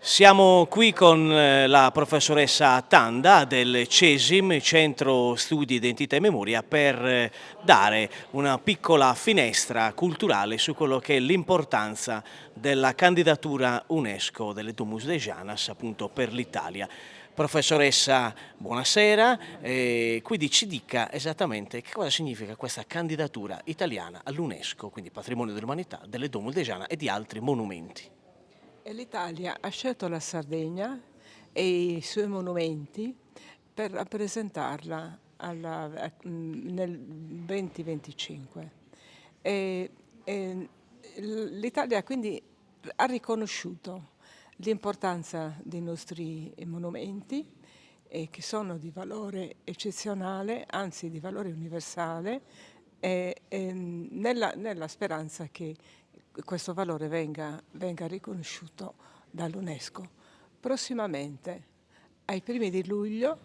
Siamo qui con la professoressa Tanda del CESIM, Centro Studi Identità e Memoria, per dare una piccola finestra culturale su quello che è l'importanza della candidatura UNESCO delle Domus de Janas appunto per l'Italia. Professoressa, buonasera, quindi ci dica esattamente che cosa significa questa candidatura italiana all'UNESCO, quindi Patrimonio dell'Umanità, delle Domus de Janas e di altri monumenti. E l'Italia ha scelto la Sardegna e i suoi monumenti per rappresentarla nel 2025. E, e L'Italia quindi ha riconosciuto l'importanza dei nostri monumenti, che sono di valore eccezionale, anzi di valore universale, nella speranza che questo valore venga riconosciuto dall'UNESCO. Prossimamente, ai primi di luglio,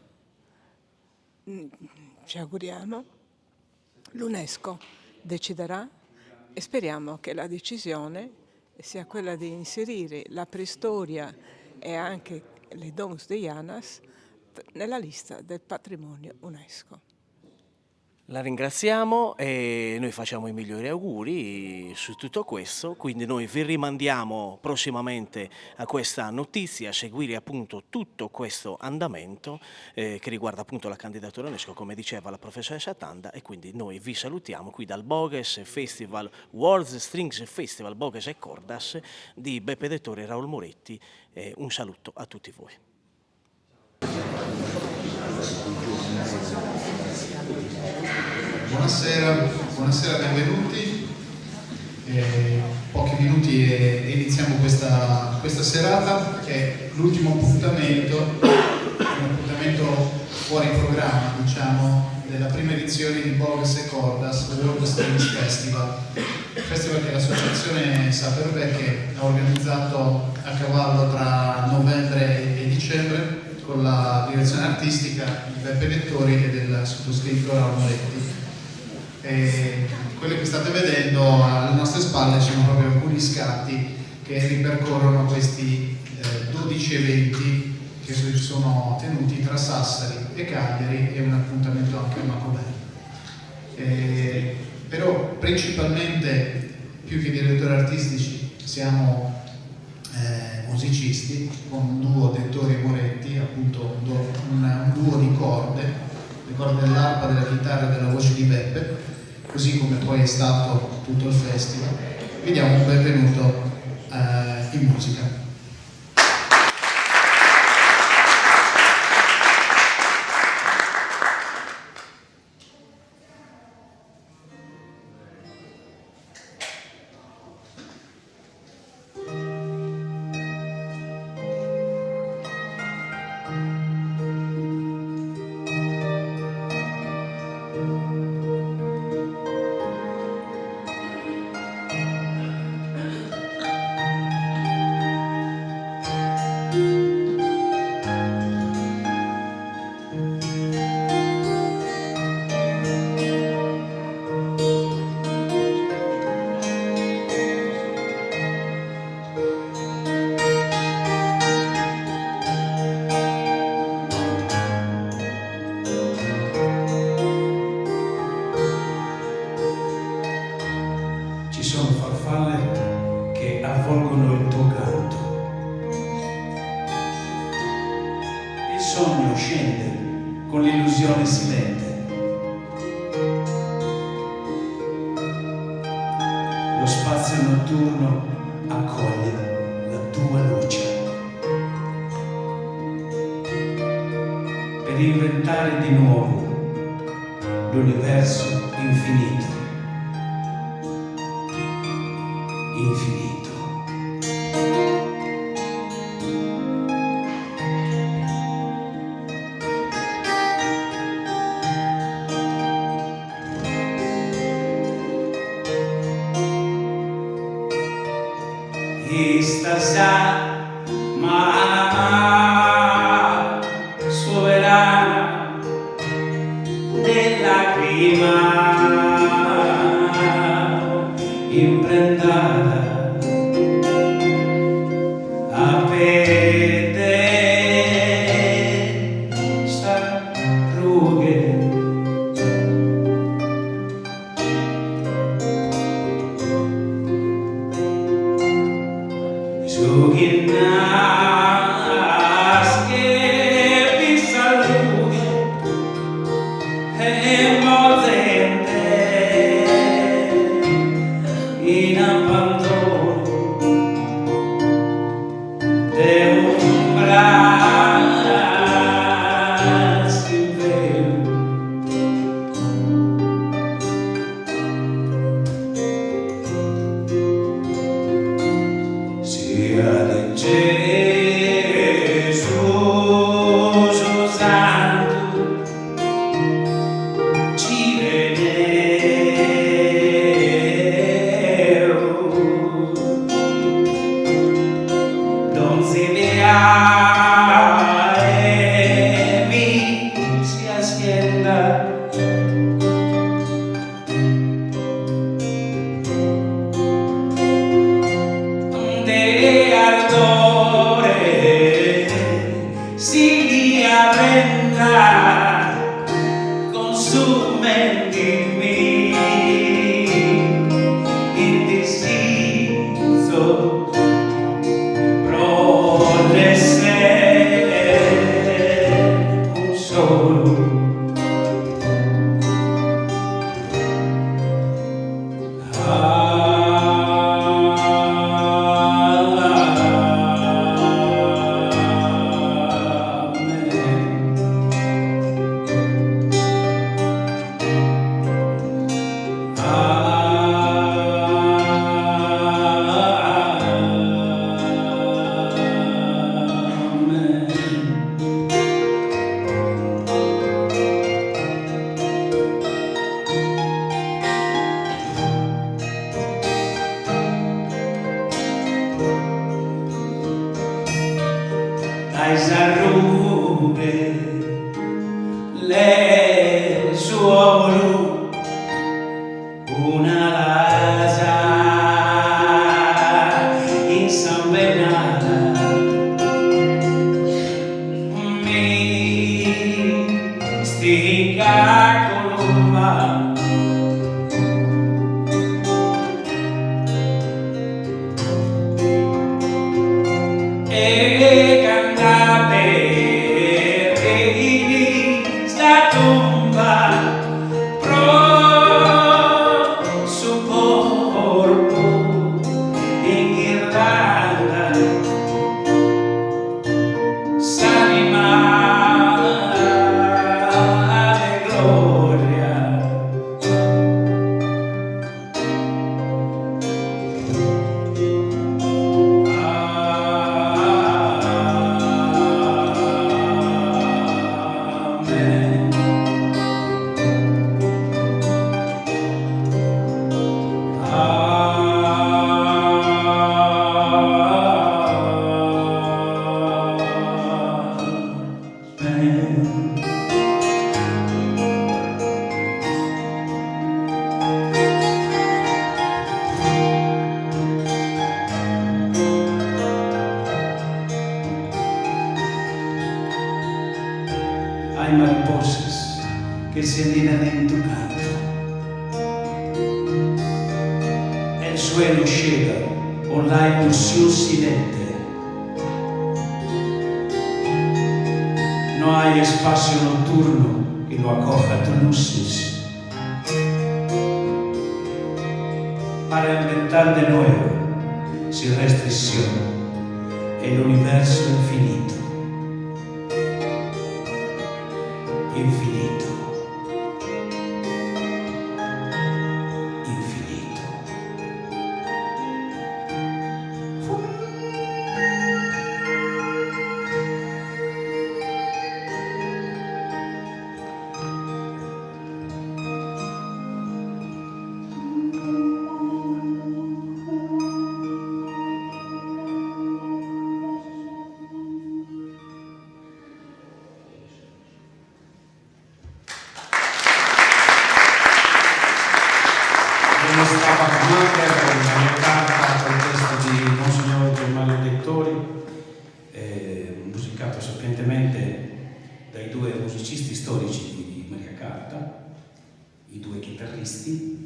ci auguriamo, l'UNESCO deciderà e speriamo che la decisione sia quella di inserire la preistoria e anche le Domus de Janas nella lista del patrimonio UNESCO. La ringraziamo e noi facciamo i migliori auguri su tutto questo, quindi noi vi rimandiamo prossimamente a questa notizia, a seguire appunto tutto questo andamento che riguarda appunto la candidatura UNESCO, come diceva la professoressa Tanda, e quindi noi vi salutiamo qui dal Bogues Festival, World Strings Festival Bogues e Cordas di Beppe Dettore e Raul Moretti. Un saluto a tutti voi. Buonasera, benvenuti. Pochi minuti e iniziamo questa serata, che è l'ultimo appuntamento, un appuntamento fuori programma, diciamo, della prima edizione di Bogues e Cordas World Strings Festival. Festival che l'associazione Saperbeck ha organizzato a cavallo tra novembre e dicembre con la direzione artistica di Beppe Dettori e del sottoscritto Raul Moretti. Quello che state vedendo alle nostre spalle sono proprio alcuni scatti che ripercorrono questi 12 eventi che si sono tenuti tra Sassari e Cagliari e un appuntamento anche a Macobello. Però principalmente, più che direttori artistici, siamo musicisti, con un duo Dettori e Moretti, appunto un duo di corde, le corde dell'arpa, della chitarra e della voce di Beppe, così come poi è stato tutto il festival. Vi diamo un benvenuto in musica. Reinventare di nuovo l'universo infinito. Istasà, ma sovrana della prima imprendata che nasce vi saluti e mordente in abbandono de un braccio in velo. Sia di Gesù santo ci vedeo, non si vea e mi si ascienda. De ardore si riaprenda consumendo in me il desiderio prolesse un solo. Dai s'arrughe le suo blu una lasa insambellata mi stica colomba e cantate sta tomba pro su corpo in ghirlanda s'anima de gloria. Hay mariposas que se anidan en tu canto. El suelo llega con la ilusión silente. No hay espacio nocturno que lo acoja tus luces. Para inventar de nuevo, sin restricción, el universo infinito. Infinito, infinito. Sono stata anche la mia carta con il testo di Monsignor Germano Dettori, musicato sapientemente dai due musicisti storici di Maria Carta, i due chitarristi.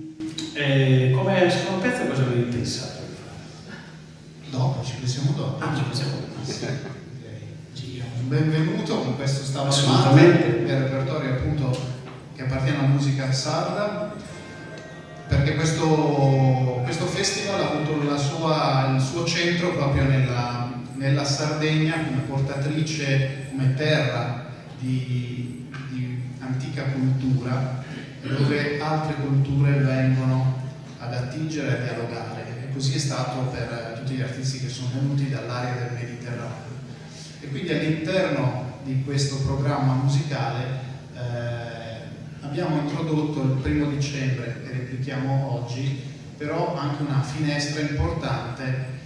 Come secondo pezzo cosa avevi pensato di fare? No, ci siamo dopo. Ci possiamo. Benvenuto con questo Stava Assolutamente. del repertorio appunto che appartiene alla musica sarda, perché questo festival ha avuto il suo centro proprio nella Sardegna come portatrice, come terra di antica cultura, dove altre culture vengono ad attingere e a dialogare, e così è stato per tutti gli artisti che sono venuti dall'area del Mediterraneo. E quindi all'interno di questo programma musicale abbiamo introdotto il 1° dicembre, che replichiamo oggi, però anche una finestra importante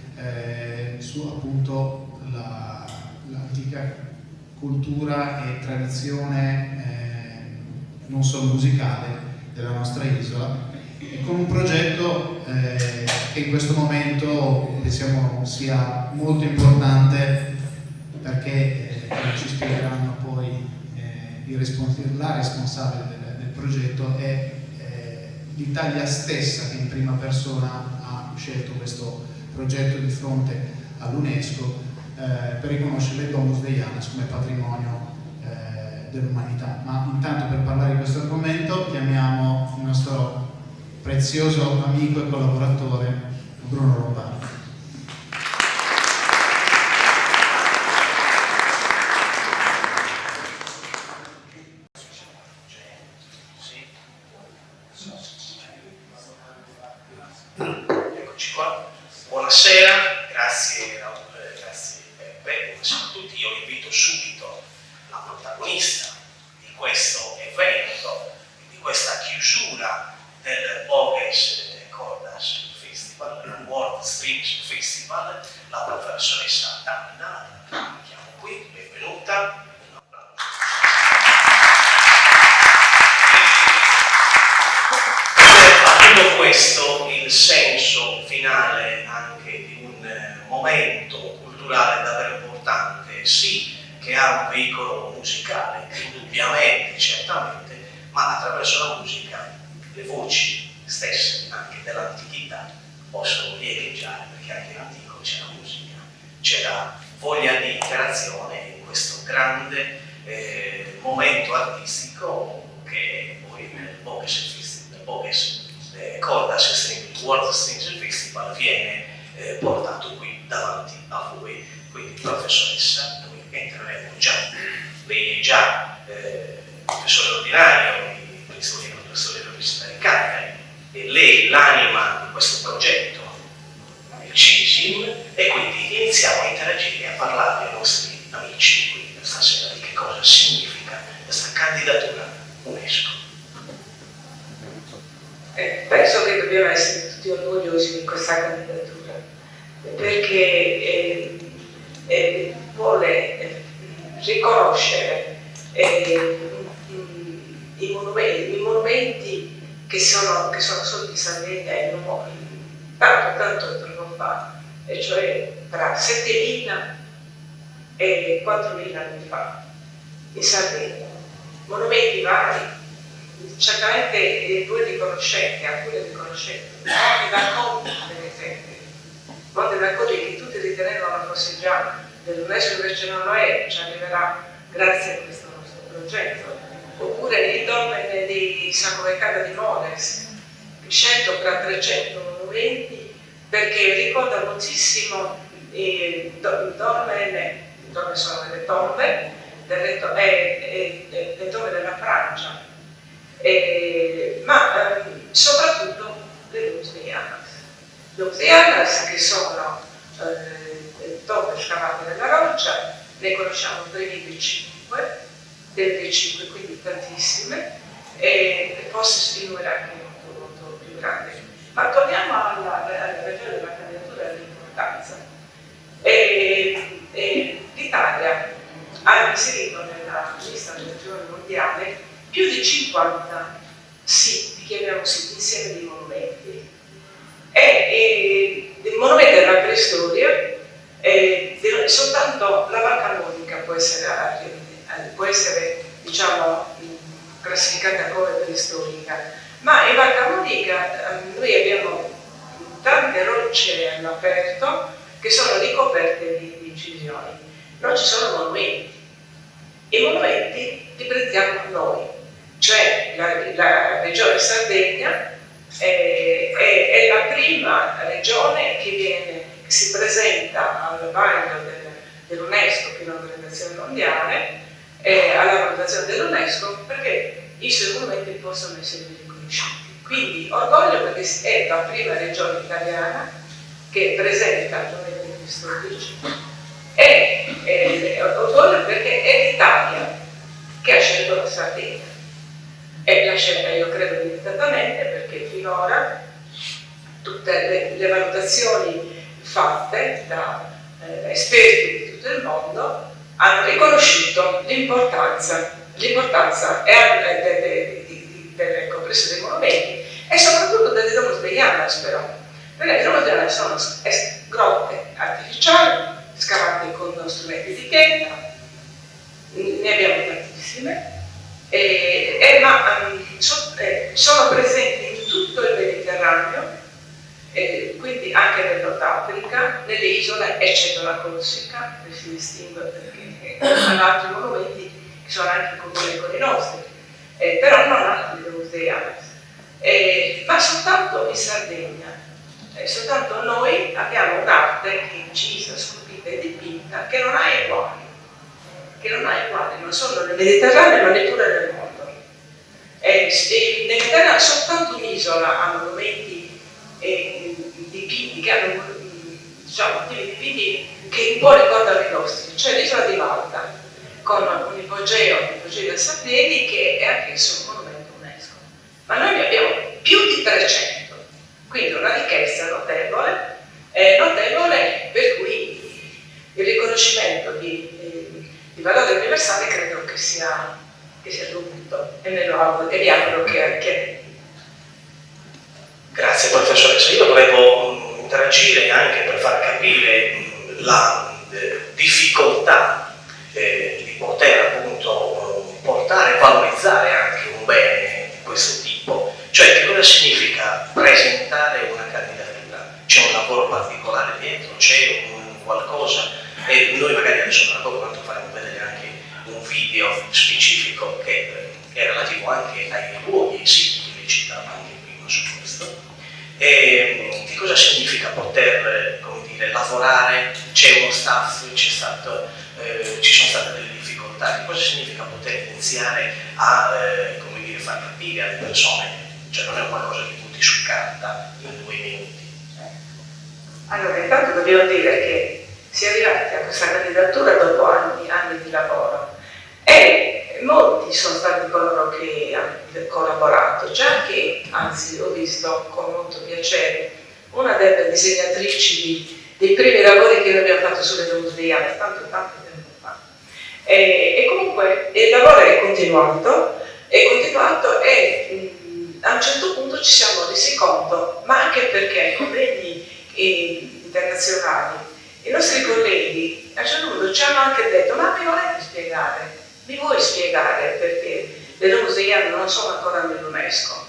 su appunto l'antica cultura e tradizione non solo musicale della nostra isola, e con un progetto che in questo momento pensiamo sia molto importante, perché ci spiegheranno poi la responsabile del progetto è l'Italia stessa, che in prima persona ha scelto questo progetto di fronte all'UNESCO per riconoscere le Domus Deianas come patrimonio dell'umanità. Ma intanto, per parlare di questo argomento, chiamiamo il nostro prezioso amico e collaboratore Bruno Lombardi. Eccoci qua, buonasera, grazie Peppe, buonasera a tutti. Io invito subito la protagonista di questo evento, di questa chiusura del Bogues Cordas Festival, il World Strings Festival, la professoressa Tanda, la chiamo qui, benvenuta. Tutto questo il senso finale anche di un momento culturale davvero importante, sì, che ha un veicolo musicale, indubbiamente, certamente, ma attraverso la musica le voci stesse anche dell'antichità possono riecheggiare, perché anche in antico c'era musica, c'era voglia di interazione in questo grande momento artistico che poi nel Bogues Cordas World Strings Festival viene portato qui davanti a voi. Quindi, professoressa, noi entreremo già. Lei è già professore ordinario di professore dell'Università di Cagliari, e lei è l'anima di questo progetto, il CISIM, e quindi iniziamo a interagire e a parlare ai nostri amici qui stasera di che cosa significa questa candidatura UNESCO. Penso che dobbiamo essere tutti orgogliosi di questa candidatura, perché vuole riconoscere i monumenti che sono sorti in Sardegna tanto tempo fa, e cioè tra 7.000 e 4.000 anni fa in Sardegna. Monumenti vari. Certamente voi li conoscete, alcuni li conoscete, Monte d'Accordi, per esempio, Monte d'Accordi che tutti ritenevano fosse già dell'UNESCO, invece non lo è, ci arriverà grazie a questo nostro progetto. Oppure il dolmen di San Recata di Moles, scelto tra 300 monumenti, perché ricorda moltissimo il dolmen sono delle tombe, le tombe della Francia. Ma soprattutto le Domus Deianas, che sono tombe scavate nella roccia, ne conosciamo 35, quindi tantissime, e posso sfigurare anche molto più grandi. Ma torniamo alla ragione della candidatura e dell'importanza. L'Italia ha inserito nella lista del giorno mondiale più di 50 siti, chiamiamo siti, insieme di monumenti. Il monumento della preistoria, soltanto la Val Camonica può essere diciamo, classificata come preistorica, ma in Val Camonica noi abbiamo tante rocce all'aperto che sono ricoperte di incisioni. Non ci sono monumenti. I monumenti li prendiamo noi, cioè la regione Sardegna è la prima regione che si presenta al vaglio dell'UNESCO, che è un'organizzazione mondiale, alla valutazione dell'UNESCO, perché i suoi monumenti possono essere riconosciuti. Quindi orgoglio perché è la prima regione italiana che presenta il nome di Cristo Ricci, e orgoglio perché è l'Italia che ha scelto la Sardegna, e l'ha scelta, io credo, limitatamente, perché finora tutte le valutazioni fatte da esperti di tutto il mondo hanno riconosciuto l'importanza del complesso dei monumenti e soprattutto delle Domus Deianas, però. Perché le Domus Deianas sono grotte artificiali, scavate con strumenti di pietra, ne abbiamo tantissime, ma sono presenti in tutto il Mediterraneo, quindi anche nel Nord Africa, nelle isole, eccetto la Corsica, che si distingue perché hanno altri monumenti che sono anche comuni con i nostri, però non hanno le Domus Deianas, ma soltanto in Sardegna. Soltanto noi abbiamo un'arte che è incisa, scolpita e dipinta che non ha uguali, non solo nel Mediterraneo ma neppure nel mondo. Nel Mediterraneo soltanto un'isola ha monumenti dipinti che hanno dipinti che un po' ricordano i nostri, cioè l'isola di Malta con un ipogeo del Sapleri, che è anch'esso un monumento UNESCO. Ma noi ne abbiamo più di 300. Quindi una ricchezza notevole, per cui il riconoscimento di valore universale credo che sia dovuto, e mi auguro che Grazie professoressa, io volevo interagire anche per far capire la difficoltà di poter appunto portare e valorizzare anche un bene di questo tipo. Cioè, che cosa significa presentare una candidatura? C'è un lavoro particolare dietro, c'è un qualcosa, e noi magari adesso tra poco quanto faremo vedere anche un video specifico che è relativo anche ai luoghi e siti che vi citavo anche prima su questo. E che cosa significa poter, come dire, lavorare? C'è uno staff, ci sono state delle difficoltà. Che cosa significa poter iniziare a come dire, far capire alle persone? Cioè non è qualcosa che butti su carta in 2 minuti. Allora, intanto dobbiamo dire che si è arrivati a questa candidatura dopo anni di lavoro, e molti sono stati coloro che hanno collaborato, già che, anzi, ho visto con molto piacere una delle disegnatrici dei primi lavori che noi abbiamo fatto sulle Domus Deianas, tanto tempo fa. E comunque il lavoro è continuato e a un certo punto ci siamo resi conto, ma anche perché convegni internazionali, i nostri colleghi a un certo punto ci hanno anche detto: ma mi vuoi spiegare perché le Domus Deianas non sono ancora nell'UNESCO?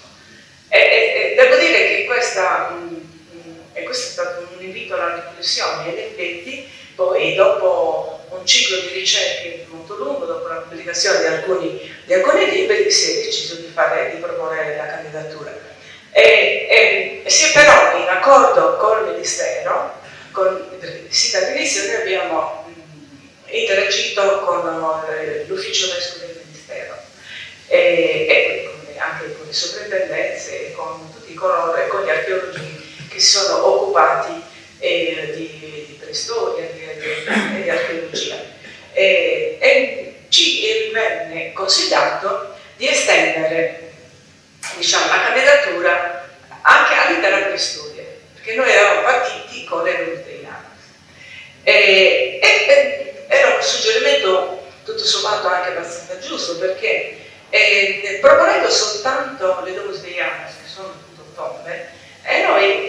E devo dire che questo è stato un invito alla riflessione, e in effetti poi dopo un ciclo di ricerche molto lungo, dopo la pubblicazione di alcuni libri, si è deciso di proporre la candidatura. Si è però, in accordo con il Ministero, sì, dall'inizio noi abbiamo interagito con l'ufficio UNESCO del Ministero e anche con le sovrintendenze e con tutti coloro e con gli archeologi che si sono occupati di preistoria e di archeologia. Ci venne consigliato di estendere, diciamo, la candidatura anche all'intera preistoria, perché noi eravamo partiti con le Domus Deianas. Era un suggerimento tutto sommato anche abbastanza giusto, perché proponendo soltanto le Domus Deianas, che sono appunto tombe, noi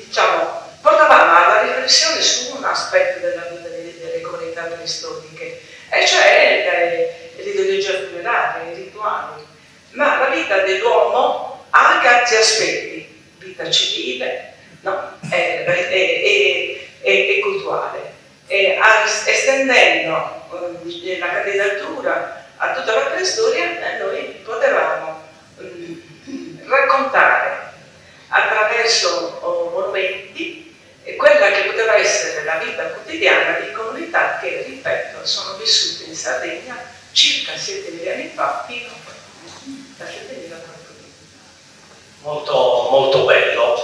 diciamo, portavamo alla riflessione su un aspetto della vita delle comunità preistoriche, e cioè l'ideologia funeraria, i rituali. Ma la vita dell'uomo ha anche altri aspetti: vita civile, no? e culturale, estendendo la candidatura a tutta la preistoria. Noi potevamo raccontare attraverso monumenti quella che poteva essere la vita quotidiana di comunità che, ripeto, sono vissute in Sardegna circa 7.000 anni fa, fino a 7.000 Molto, molto bello.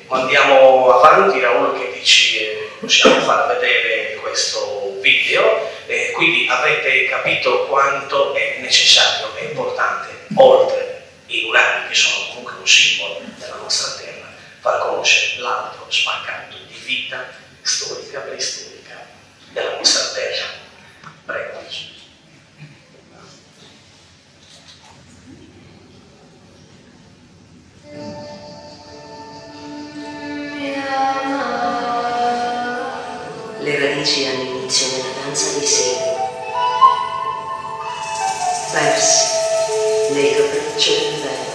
Andiamo avanti, Raul, che dici possiamo far vedere questo video, quindi avete capito quanto è necessario e importante, oltre i murali che sono comunque un simbolo della nostra terra, far conoscere l'altro spaccato di vita storica, preistorica della nostra terra. Prego. Le radici hanno inizio nella danza dei semi, versi nel capriccio del vento.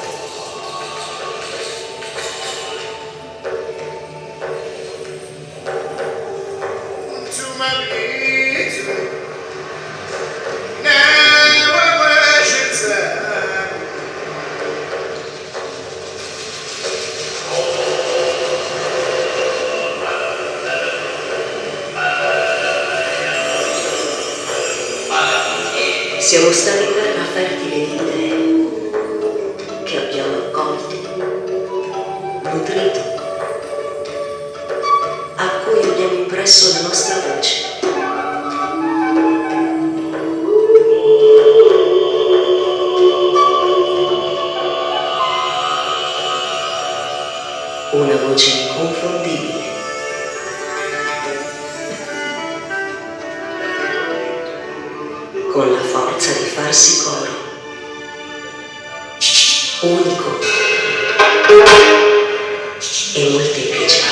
Siamo stati terra fertile di idee che abbiamo accolto, nutrito, a cui abbiamo impresso la nostra voce. Una voce inconfondibile. Con la forza di farsi coro, unico e molteplice.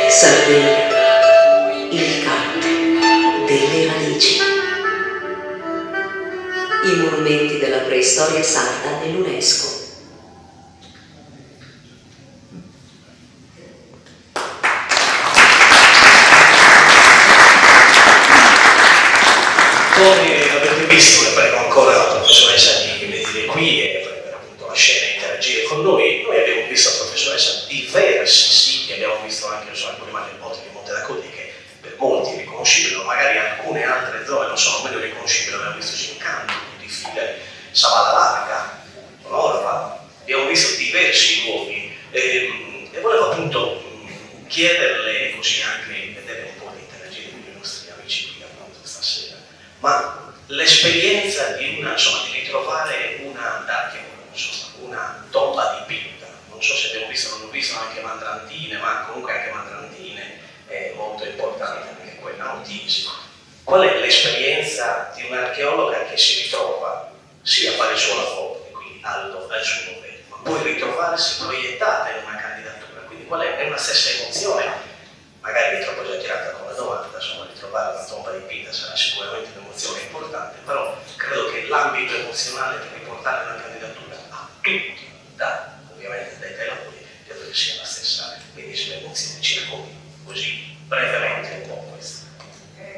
Sardegna, il canto delle radici. I monumenti della preistoria sarda nell'UNESCO. Come avete visto, e prego ancora la professoressa di venire qui e prendere appunto la scena e interagire con noi abbiamo visto la professoressa diversi siti, abbiamo visto anche alcune immagini di Monte da Codi che per molti è riconoscibile, magari alcune altre zone non sono meno riconoscibili, abbiamo visto Cincanto, Sabala Larga, Orva, abbiamo visto diversi luoghi e volevo appunto chiederle, così anche vedere un po' di interagire con i nostri amici qui appunto stasera, ma l'esperienza di ritrovare una tomba dipinta, non so se abbiamo visto, non ho visto anche Mandrantine, ma comunque anche Mandrantine è molto importante, anche quella Autisi. Qual è l'esperienza di un'archeologa che si ritrova sia a fare il suo lavoro, e quindi al suo dovere, ma poi ritrovarsi proiettata in una candidatura? Quindi qual è una stessa emozione? Magari è troppo esagerata come domanda, insomma, ritrovare una tomba dipinta sarà sicuramente un'emozione importante, però credo che l'ambito emozionale di riportare una candidatura a tutti, ovviamente dai lavori, credo che sia la stessa medesima emozione. Circoli così brevemente un po' questo.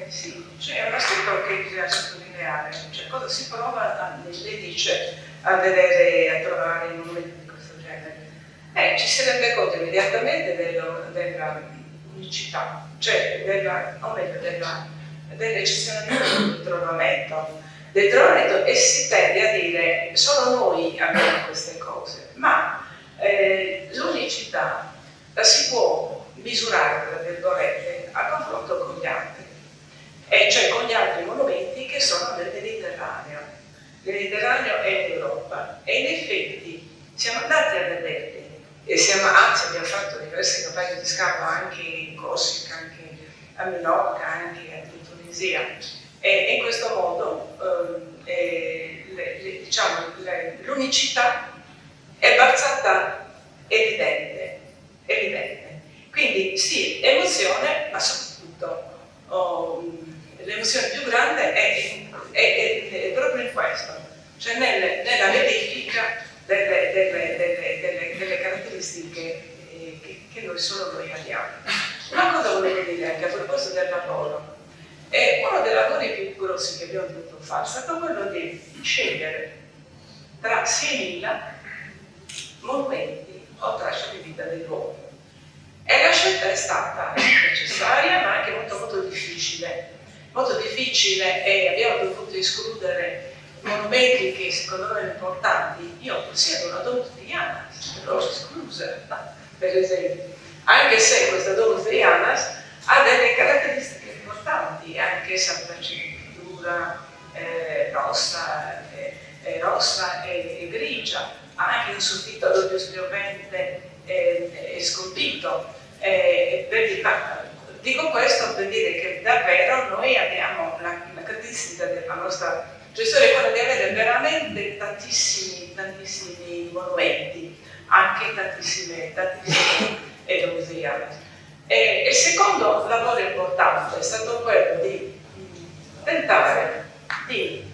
Sì, c'è un aspetto che bisogna sottolineare, cioè cosa si prova, lei dice, a vedere, a trovare in un momento di questo genere. Ci si rende conto immediatamente dell'unicità, cioè dell'eccezionalità del trovamento, e si tende a dire solo noi abbiamo queste cose, ma l'unicità la si può misurare, tra virgolette, a confronto con gli altri. E cioè con gli altri monumenti che sono nel Mediterraneo. L'Europa e in effetti siamo andati a vederli e anzi abbiamo fatto diverse campagne di scavo anche in Corsica, anche a Minorca, anche in Tunisia e in questo modo l'unicità è balzata evidente. Quindi sì, emozione, ma soprattutto l'emozione più grande è proprio in questo, cioè nella verifica delle caratteristiche che noi solo noi abbiamo. Una cosa volevo dire anche a proposito del lavoro. Uno dei lavori più grossi che abbiamo dovuto fare è stato quello di scegliere tra 6.000 monumenti o tracce di vita dell'uomo. E la scelta è stata necessaria, ma anche molto molto difficile. Molto difficile, e abbiamo dovuto escludere monumenti che secondo noi erano importanti. Io possiedo una Domus di Janas, l'ho esclusa, per esempio. Anche se questa Domus di Janas ha delle caratteristiche importanti, anche Santa Cintura rossa e grigia, ha anche un soffitto a doppio spiovente scolpito. Dico questo per dire che davvero noi abbiamo la caratteristica della nostra gestione, quella di avere veramente tantissimi monumenti, anche tantissime musei. Il secondo lavoro importante è stato quello di tentare di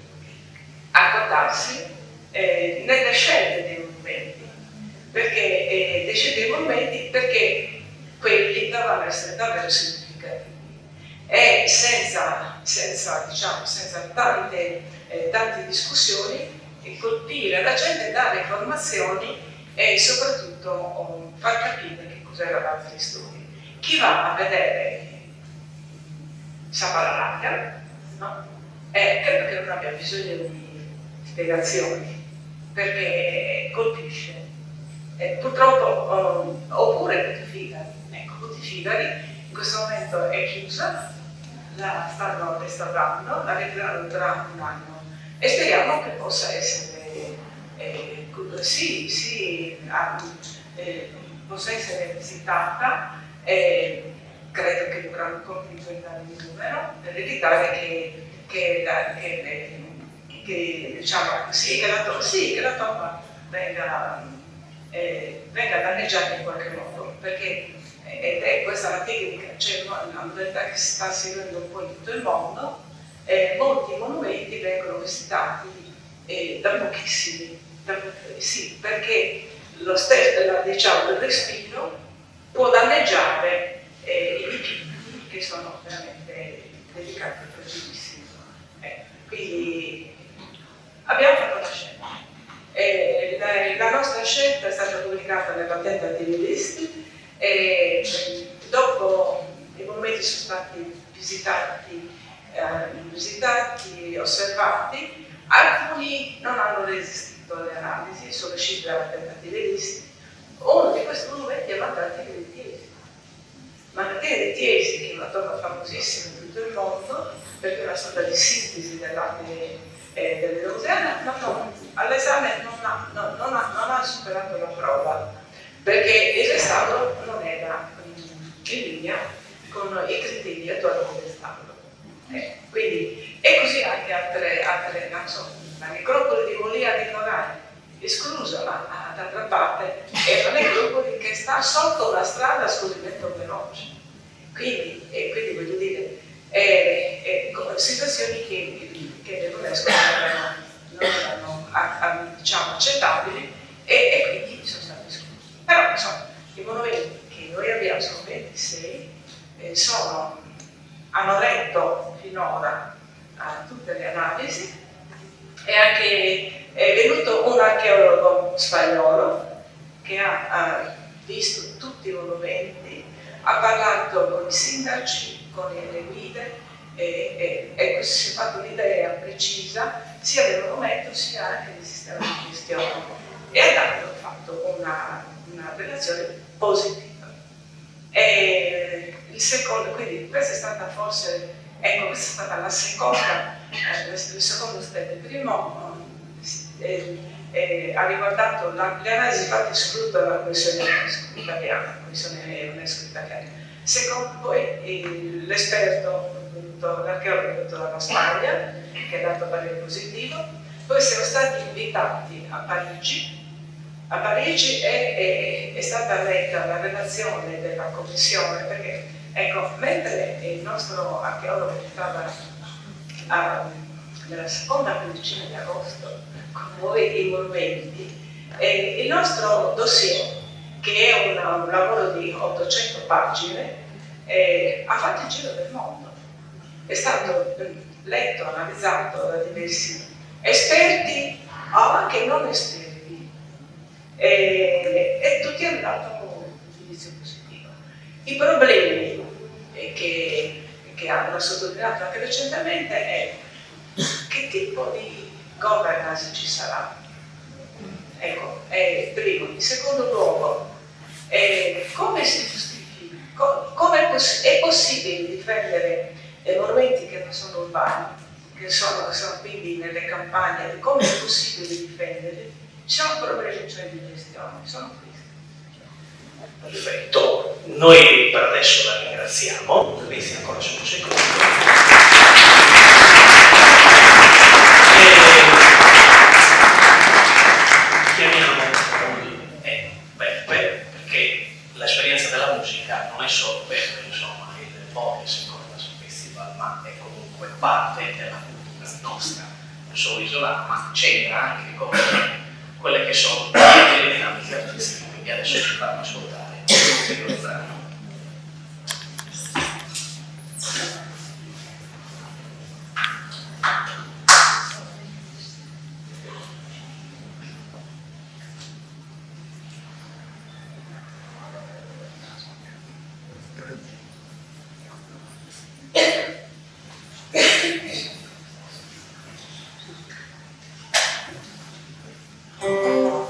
accordarsi nelle scelte dei monumenti, perché quelli dovevano essere davvero significativi e senza tante discussioni, colpire la gente, dare informazioni e soprattutto far capire che cos'era l'altra storia. Chi va a vedere Sapalaraga, no? Credo che non abbia bisogno di spiegazioni, perché colpisce. Purtroppo, oppure Putifigari. Ecco, Putifigari in questo momento è chiusa, la stanno restaurando, la vedranno tra un anno e speriamo che possa essere possa essere visitata. Credo che dovranno incrementare il numero per evitare che la tomba venga danneggiata in qualche modo, perché questa è la tecnica, c'è una modalità che si sta seguendo un po' in tutto il mondo. Molti monumenti vengono visitati da pochissimi, perché lo stesso del respiro può danneggiare i dipinti che sono veramente dedicati a fragilissimi. Quindi abbiamo fatto la scelta. La nostra scelta è stata pubblicata nella tentative list e dopo i monumenti sono stati visitati, osservati, alcuni non hanno resistito alle analisi, sono usciti dalla tentative list. Uno di questi monumenti è Mandartiere di Tiesi. Mandartiere di Tiesi, che è una tomba famosissima in tutto il mondo, perché è una sorta di sintesi dell'arte delle Lausanne, ma all'esame non ha superato la prova, perché il restauro non era in linea con i criteri attuali del restauro. Quindi, e così anche altre non so, la necropoli di Molia di Nogai, esclusa, ma d'altra parte è una necropoli che sta sotto la strada a scorrimento veloce. Quindi voglio dire, situazioni che l'UNESCO non erano accettabili e quindi sono stati esclusi. Però insomma, i monumenti che noi abbiamo sono 26, hanno retto finora a tutte le analisi, è venuto un archeologo spagnolo che ha visto tutti i monumenti, ha parlato con i sindaci, con le guide e si è fatta un'idea precisa sia del monumento sia anche del sistema di gestione e hanno fatto una relazione positiva. Quindi questa è stata forse, questa è stata la seconda, il secondo step. Il primo ha riguardato le analisi fatte esclusa dalla Commissione UNESCO italiana, Secondo, poi l'esperto, l'archeologo venuto dalla Spagna, che ha dato parere positivo. Poi siamo stati invitati a Parigi A Parigi è stata letta la relazione della commissione, perché ecco, mentre il nostro archeologo stava nella seconda quindicina di agosto con noi i monumenti, il nostro dossier, che è un lavoro di 800 pagine, ha fatto il giro del mondo. È stato letto, analizzato da diversi esperti o anche non esperti, e tutti hanno dato un giudizio positivo. I problemi che hanno sottolineato anche recentemente è che tipo di governance ci sarà. Ecco, primo. In secondo luogo, come si giustifica, come è possibile difendere monumenti che non sono urbani, che sono quindi nelle campagne, come è possibile difenderli? Ci sono problemi, cioè, di gestione, sono questi. Perfetto, noi per adesso la ringraziamo, resti ancora su un secondo. Chiamiamo perché l'esperienza della musica non è solo per insomma, il Boves Cordas Festival, ma è comunque parte della cultura nostra, non solo isolana, ma c'entra anche con quelle che sono le dinamiche artistiche. Quindi adesso ci fanno ascoltare il brano. Oh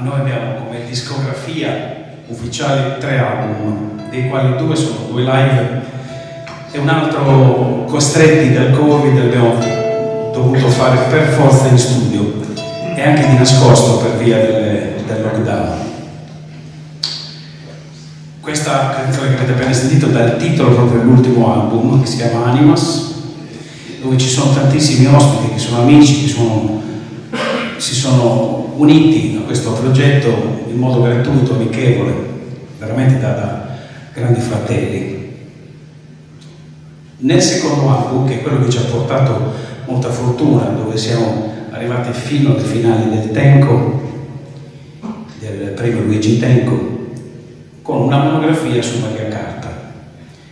Noi abbiamo come discografia ufficiale 3 album, dei quali 2 sono 2 live e un altro costretti dal Covid abbiamo dovuto fare per forza in studio e anche di nascosto per via del lockdown. Questa canzone che avete appena sentito dà il titolo proprio dell'ultimo album, che si chiama Animas, dove ci sono tantissimi ospiti che sono amici, che si sono uniti a questo progetto in modo gratuito, amichevole, veramente da grandi fratelli. Nel secondo album, che è quello che ci ha portato molta fortuna, dove siamo arrivati fino alle finali del Tenco, del premio Luigi Tenco, con una monografia su Maria Carta.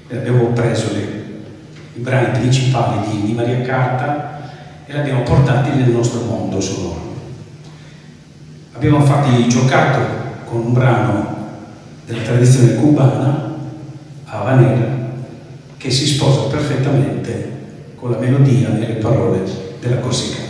E abbiamo preso i brani principali di Maria Carta e li abbiamo portati nel nostro mondo sonoro. Abbiamo infatti giocato con un brano della tradizione cubana, Habanera, che si sposa perfettamente con la melodia e le parole della corsicana.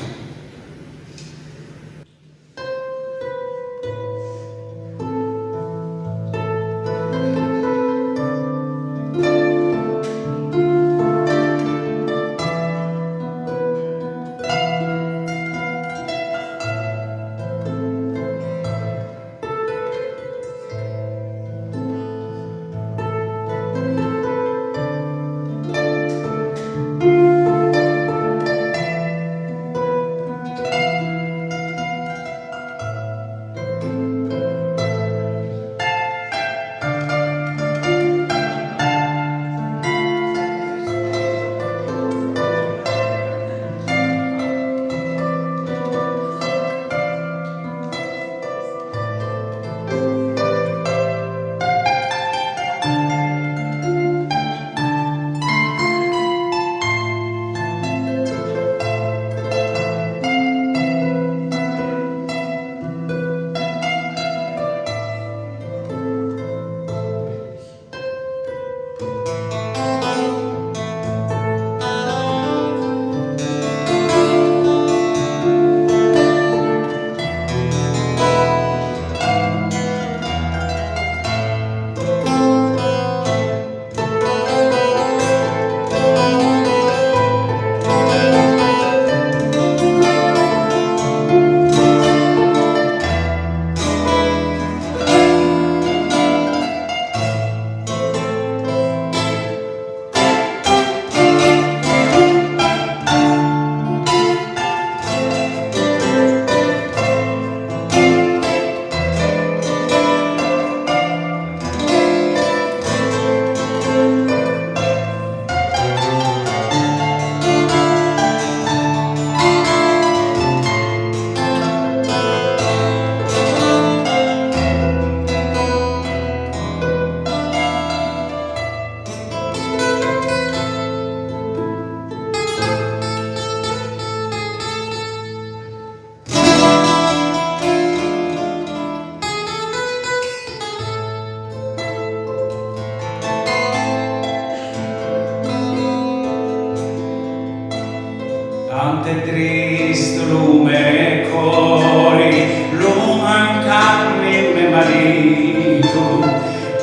quanto è triste lume cori, lo mancarmi me marito,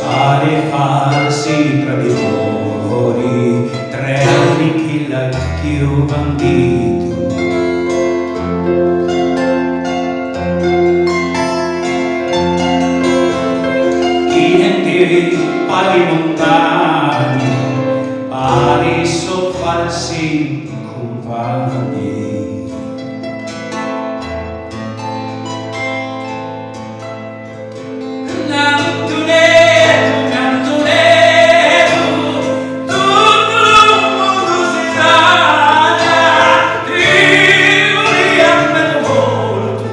pare falsi traditori, 3 anni che la chiù bandito. Pali lontani, pali so falsi compagni. Cantoneto, cantoneto, tutto il mondo si raggia, Dio li ammette molto,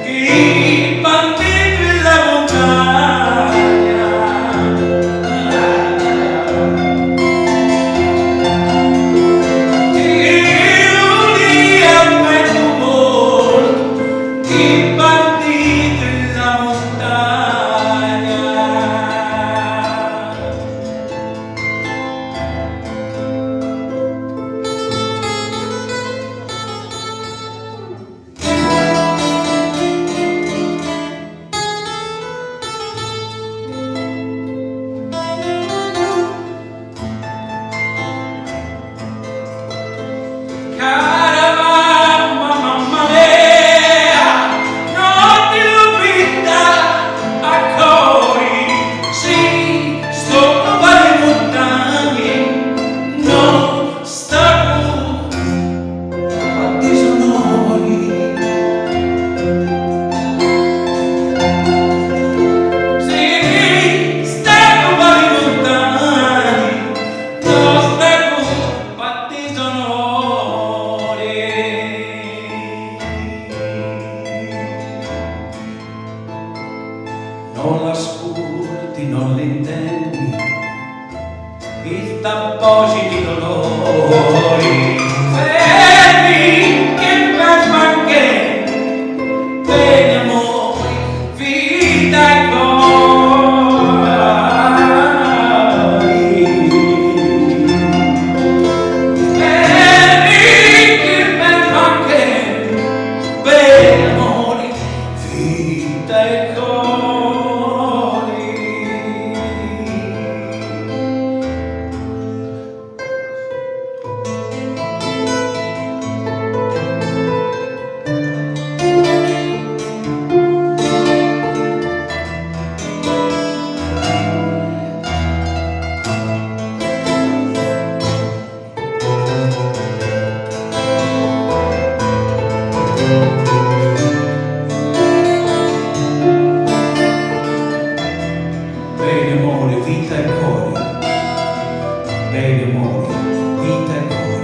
i banditi della montagna. Non l'ascolti, non l'intendi, il t'appositi dolori, fermi che per manche, bene amore, vita e cori. Fermi che per manche, bene amore, vita e cori. Bene amore, vita e cori. Bene amore, vita e cori.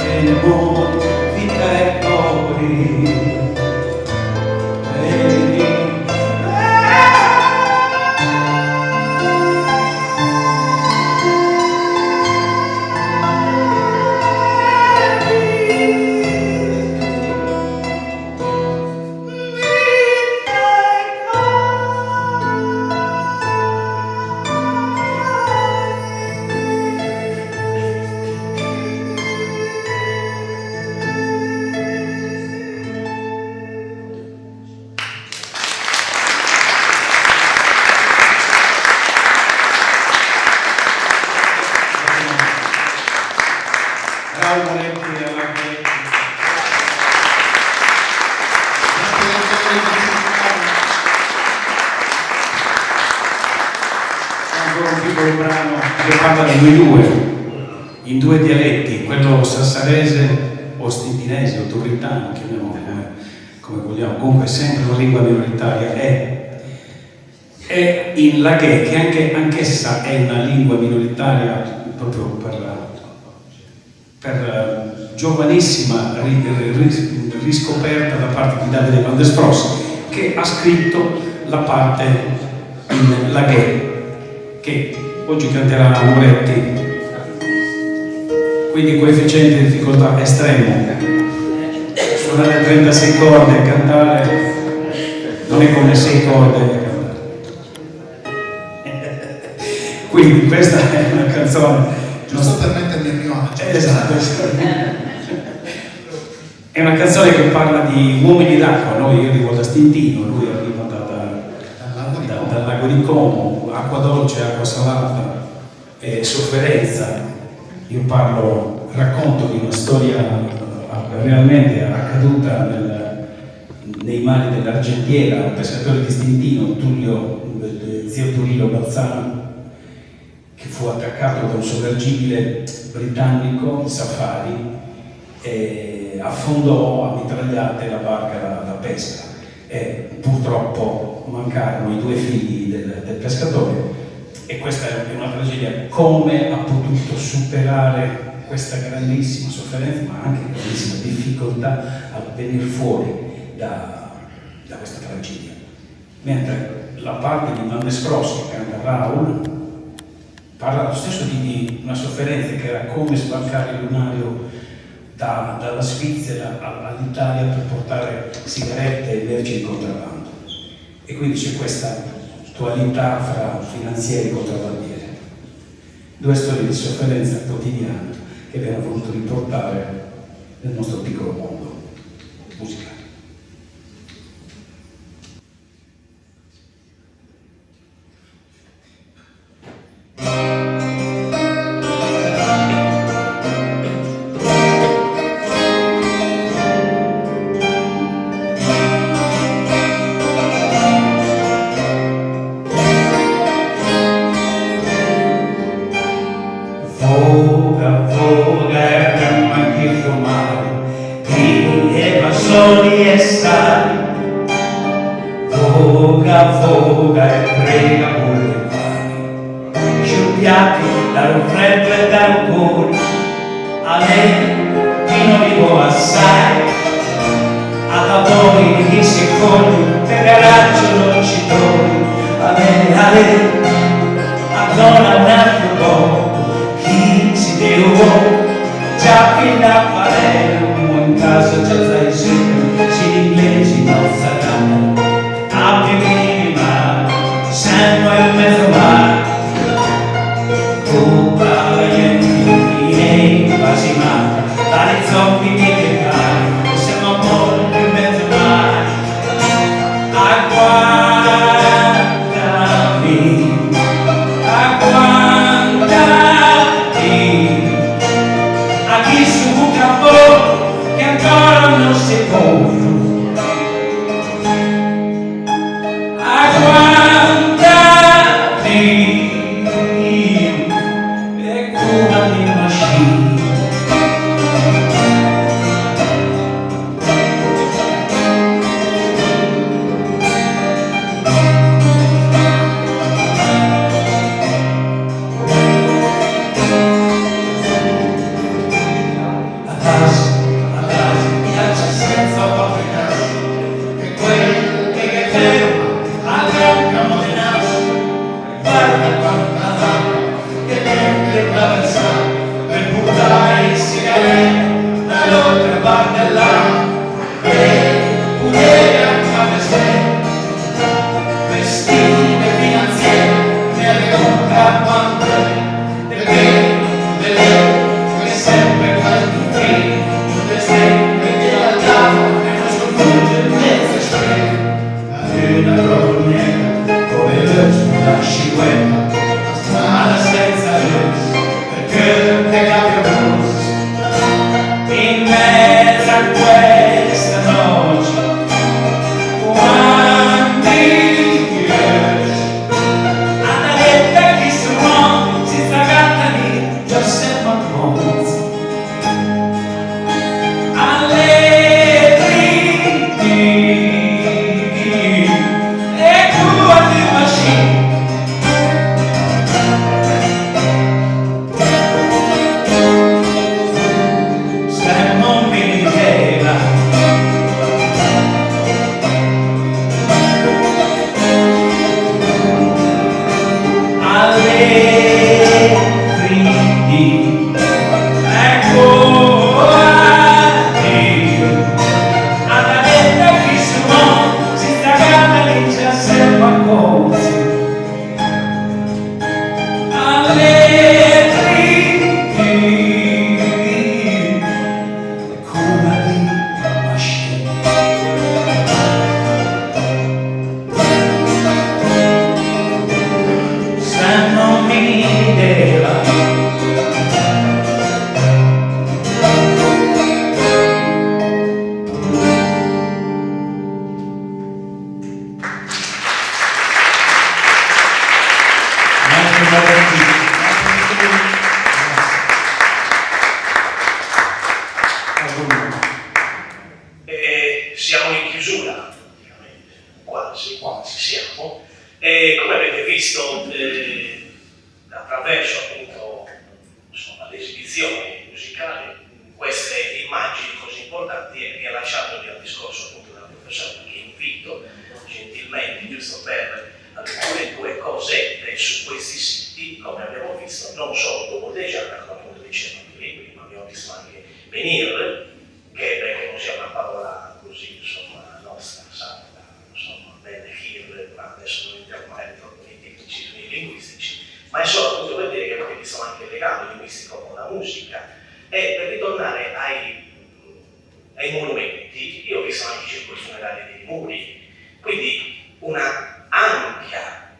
Bene amore, vita e cori. Ancora un piccolo brano che parla di noi due, in 2 dialetti, quello sassarese o stintinese o turritano, chiamiamolo come vogliamo, comunque sempre una lingua minoritaria, è in laghè, che anch'essa è una lingua minoritaria proprio per giovanissima riscoperta da parte di Davide Van der Stross, che ha scritto la parte in laghè, che oggi canterà Moretti, quindi coefficiente di difficoltà estremo. Suonare 36 corde e cantare non è come 6 corde a cantare. Quindi questa è una canzone, giusto per mettermi a mio agio. Esatto. È una canzone che parla di uomini d'acqua, no? Io arrivo da Stintino, lui arriva dal lago di Como, acqua dolce, acqua salata e sofferenza. Io racconto di una storia realmente accaduta nei mari dell'Argentiera, un pescatore di Stintino, zio Tullio Balzano, che fu attaccato da un sommergibile britannico, il Safari, e affondò a mitragliate la barca da pesca e purtroppo mancarono i 2 figli del pescatore, e questa è una tragedia. Come ha potuto superare questa grandissima sofferenza ma anche grandissima difficoltà a venire fuori da questa tragedia? Mentre la parte di Van Scross che canta Raul parla lo stesso di una sofferenza che era come sbarcare il lunario dalla Svizzera all'Italia per portare sigarette e merci in contrabbando. E quindi c'è questa dualità fra finanzieri e contrabbandieri. 2 storie di sofferenza quotidiana che abbiamo voluto riportare nel nostro piccolo mondo musicale. Voga e prega con le mani, sciuppiati da un freddo e da un cuore, a lei chi non vivo assai, a voi chi si fogli, che garaccio non ci trovi, a lei, ancora un altro po', chi si devo, già fin da Palermo, in casa già stai sempre, si inglesi non saranno. Sangue e mezzo mare, tu parli di miei quasi male, dai zombi mi decai, siamo molto in mezzo mare, agguantami, a chi su capo che ancora non si può. quasi siamo. E come avete visto attraverso appunto insomma, le esibizioni musicali, queste immagini così importanti, e rilasciandomi al discorso appunto della professoressa, che invito gentilmente, giusto per alcune due cosette su questi siti, come abbiamo visto, non solo Dobodeggiana, come appunto diceva prima, ma abbiamo visto anche venire, che perché non sia una parola così insomma nostra, santa, insomma, bene hir, ma adesso non entriamo magari troppo nei tecnicismi linguistici, ma è solo appunto per dire che abbiamo visto anche il legame linguistico con la musica. E per ritornare ai monumenti, io ho visto anche i circoli funerari dei muri, quindi una ampia,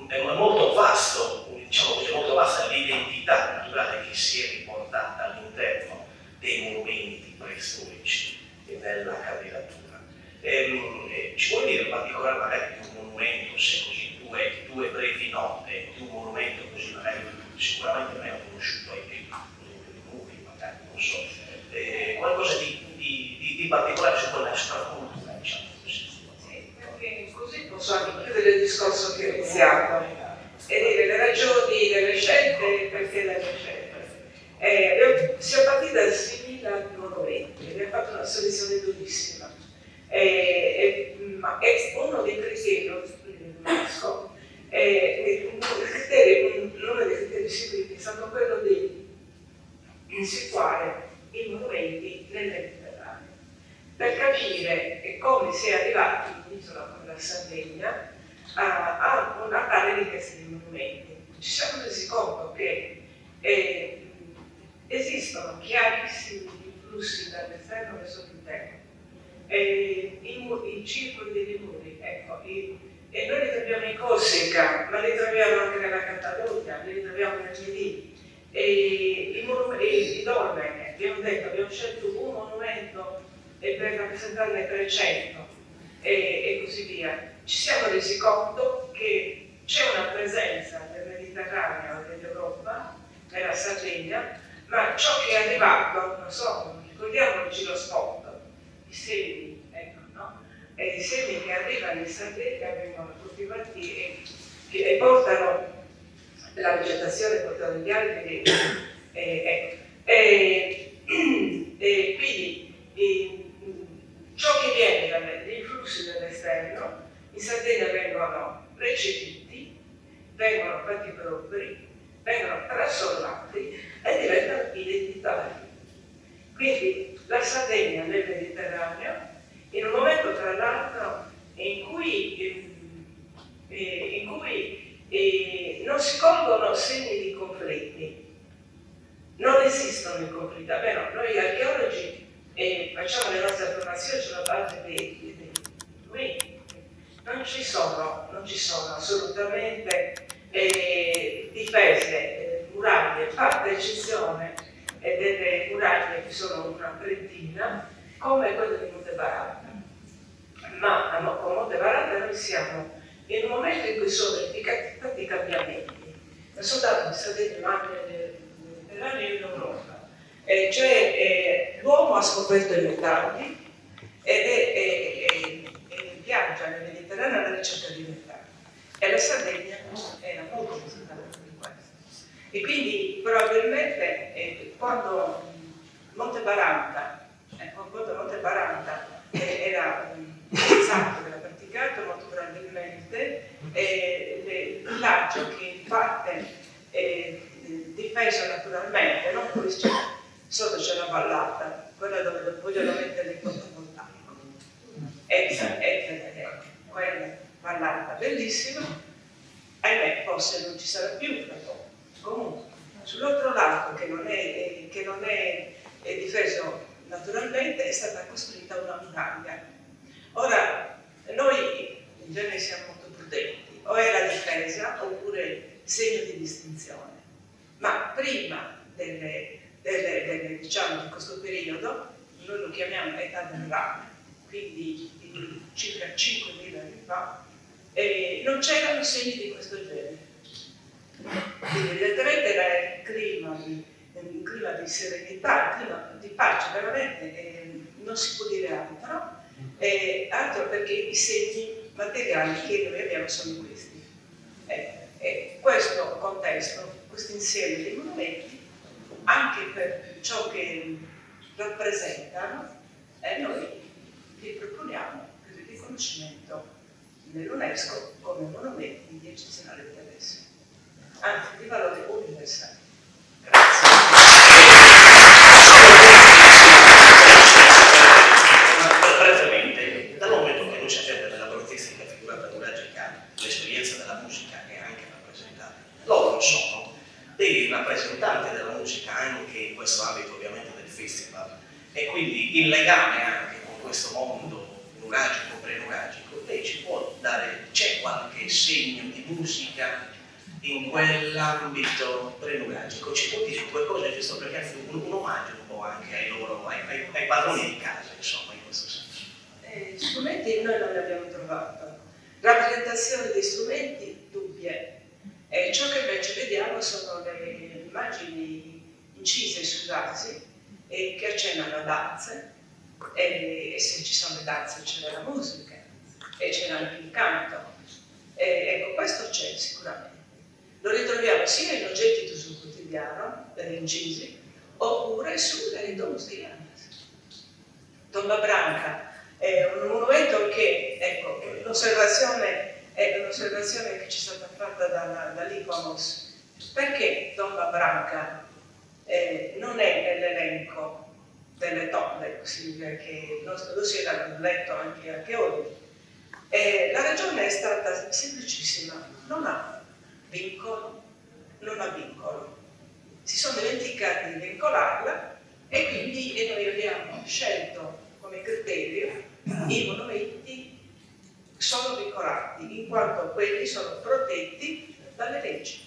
è molto vasto, diciamo così, molto vasta l'identità culturale che si è riportata all'interno dei monumenti preistorici e nella candidatura. Ci vuoi dire in particolare magari di un monumento, se così due brevi note, di un monumento così magari sicuramente meno conosciuto ai tempi, di muri, magari, non so, qualcosa di particolare su quella cultura, diciamo così. Sì, perché così posso anche chiudere il discorso che ho iniziato e dire le ragioni delle scelte e perché delle scelte. Siamo partiti da 6.000 monumenti, abbiamo fatto una selezione durissima. Ma è uno dei criteri, UNESCO, uno dei criteri seguiti è stato quello di situare i monumenti nel Mediterraneo, per capire come si è arrivati in un'isola come la Sardegna a un'area di questi monumenti. Ci siamo resi conto che esistono chiarissimi flussi dall'esterno verso l'interno. I circoli dei muri, ecco, e noi li troviamo in Corsica, ma li troviamo anche nella Catalogna, li troviamo nel Medì. I dolmeni, abbiamo scelto un monumento per rappresentarne 300 e così via. Ci siamo resi conto che c'è una presenza del Mediterraneo e dell'Europa, nella Sardegna, ma ciò che è arrivato, non so, ricordiamoci lo spot, i semi, ecco, no? E i semi che arrivano in Sardegna vengono coltivati e portano la vegetazione, portano gli alberi, quindi ciò che viene dagli influssi dall'esterno in Sardegna vengono recepiti, vengono fatti propri, vengono trasformati e diventano identitari. Quindi la Sardegna nel Mediterraneo, in un momento tra l'altro in cui non si colgono segni di conflitti, non esistono i conflitti. Almeno noi archeologi facciamo le nostre affermazioni sulla base dei documenti. Non ci sono assolutamente difese, muraglie, fatta eccezione delle muraglie che sono una trentina, come quelle di Monte Baranda. Ma con Monte Baranda noi siamo in un momento in cui sono verificati tanti cambiamenti, non soltanto in Sardegna ma anche nel Mediterraneo e in Europa. L'uomo ha scoperto i metalli e viaggia nel Mediterraneo alla ricerca di metalli. E la Sardegna era molto interessata di questo. E quindi probabilmente quando Monte Baranda era utilizzato, era praticato molto probabilmente, il villaggio che in parte difeso naturalmente, non poi sotto c'è la vallata, quella dove vogliono mettere il fotovoltaico. Quella vallata bellissima, ahimè forse non ci sarà più dopo. Comunque, sull'altro lato che non è difeso naturalmente è stata costruita una muraglia. Ora, noi in genere siamo molto prudenti, o è la difesa oppure segno di distinzione. Ma prima diciamo, di questo periodo, noi lo chiamiamo età del rame, quindi circa 5.000 anni fa, non c'erano segni di questo genere. Quindi evidentemente era un clima di serenità, un clima di pace, veramente non si può dire altro. altro perché i segni materiali che noi abbiamo sono questi. Questo contesto, questo insieme di monumenti, anche per ciò che rappresentano, noi vi proponiamo il riconoscimento nell'UNESCO come monumenti di eccezionale interesse, anzi di valore universale. Grazie. Brevemente, dal momento che noi sappiamo nella protistica figurata nuragica l'esperienza della musica è anche rappresentata, loro sono dei rappresentanti della musica anche in questo ambito ovviamente del festival, e quindi il legame anche con questo mondo nuragico, pre-nuragico, lei ci può dare, c'è qualche segno di musica in quell'ambito pre-nuragico? Ci può dire due cose, giusto perché è un omaggio un po' anche ai padroni di casa, insomma, in questo senso. Strumenti noi non ne abbiamo trovato, rappresentazioni di strumenti dubbie. Ciò che invece vediamo sono le immagini incise sui vasi che accennano a danze, e se ci sono le danze c'è la musica e c'è anche il canto. Ecco, questo c'è sicuramente. Lo ritroviamo sia in oggetti d'uso quotidiano, incisi, oppure sulle ridomus. Tomba Branca è un monumento che, ecco, l'osservazione che ci è stata fatta dall'ICOMOS, perché Tomba Branca non è nell'elenco delle tombe, che lo si era letto anche archeologi. La ragione è stata semplicissima: non ha vincolo, si sono dimenticati di vincolarla, e quindi noi abbiamo scelto come criterio i monumenti sono vincolati, in quanto quelli sono protetti dalle leggi.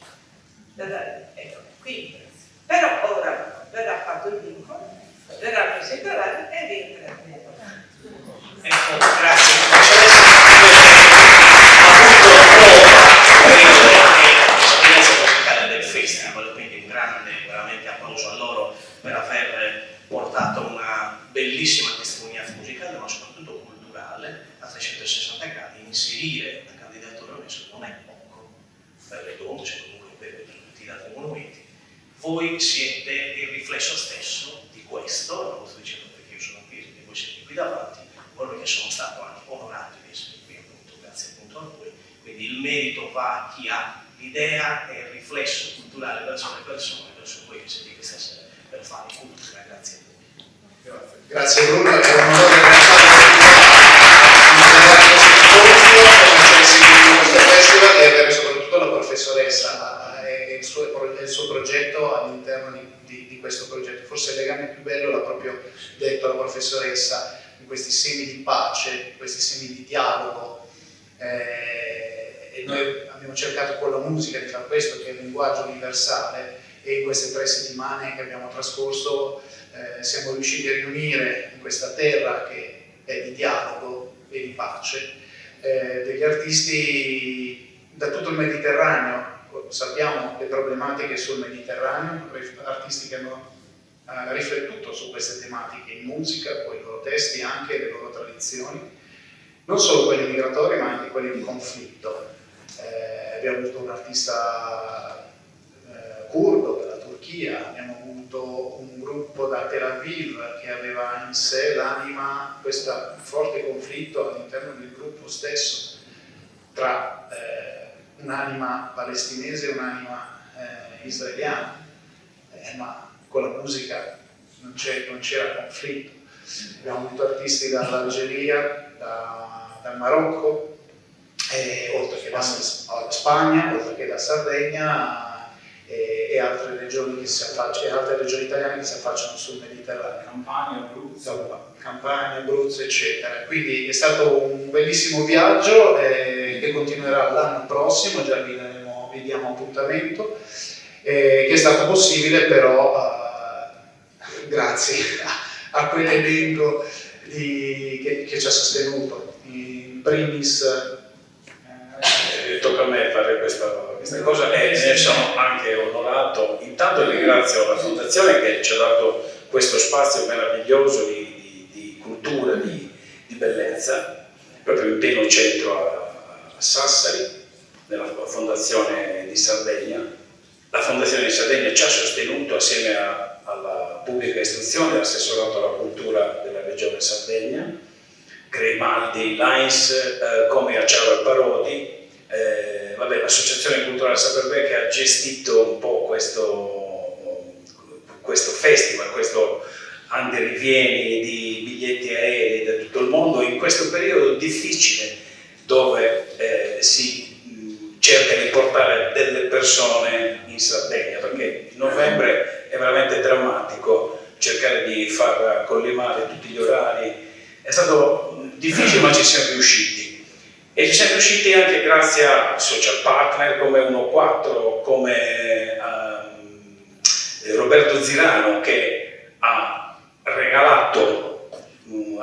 Quindi, però ora verrà fatto il vincolo, verranno separati e rientreranno. Ecco, grazie. Del festival, quindi un grande veramente applauso a loro per aver portato una bellissima testimonianza musicale, ma soprattutto culturale a 360 gradi. Inserire la candidatura UNESCO non è poco per le tombe, comunque per tutti gli altri monumenti. Voi siete il riflesso stesso di questo, non lo sto dicendo perché io sono qui e voi siete qui davanti, proprio che sono stato anche onorato di essere qui, appunto, grazie appunto a voi. Quindi il merito va a chi ha l'idea e il riflesso culturale verso le persone, verso voi che siete qui stasera per fare cultura. Grazie a voi. Grazie Bruno, è un festival e avere soprattutto la professoressa e il suo progetto all'interno di questo progetto. Forse il legame più bello l'ha proprio detto la professoressa, in questi semi di pace, questi semi di dialogo. E noi abbiamo cercato con la musica di fare questo, che è un linguaggio universale, e in queste 3 settimane che abbiamo trascorso siamo riusciti a riunire in questa terra che è di dialogo e di pace degli artisti da tutto il Mediterraneo. Sappiamo le problematiche sul Mediterraneo, artisti che hanno riflettuto su queste tematiche in musica, con i loro testi, anche le loro tradizioni, non solo quelli migratori ma anche quelli di conflitto. Abbiamo avuto un artista curdo dalla Turchia, abbiamo avuto un gruppo da Tel Aviv che aveva in sé l'anima, questo forte conflitto all'interno del gruppo stesso tra un'anima palestinese e un'anima israeliana, ma con la musica non c'era conflitto. Abbiamo avuto artisti dall'Algeria, dal Marocco, oltre che dalla Spagna, oltre che da Sardegna, e altre regioni italiane che si affacciano sul Mediterraneo. Campania, Abruzzo, eccetera. Quindi è stato un bellissimo viaggio che continuerà l'anno prossimo, già vi diamo appuntamento, che è stato possibile però grazie a quell'elenco che ci ha sostenuto. In primis tocca a me fare questa cosa e ne sono anche onorato. Intanto ringrazio la Fondazione che ci ha dato questo spazio meraviglioso di cultura, di bellezza, proprio in pieno centro a Sassari, nella Fondazione di Sardegna. La Fondazione di Sardegna ci ha sostenuto assieme alla pubblica istruzione, all'assessorato alla cultura della regione Sardegna, Grimaldi, Lines, come Acciaro e Parodi, l'associazione culturale Saperbe che ha gestito un po' questo festival, questo andirivieni di biglietti aerei da tutto il mondo in questo periodo difficile dove si cerca di portare delle persone in Sardegna, perché novembre è veramente drammatico cercare di far collimare tutti gli orari. È stato difficile, ma ci siamo riusciti. E ci siamo riusciti anche grazie a social partner come 1-4, come Roberto Zirano, che ha regalato un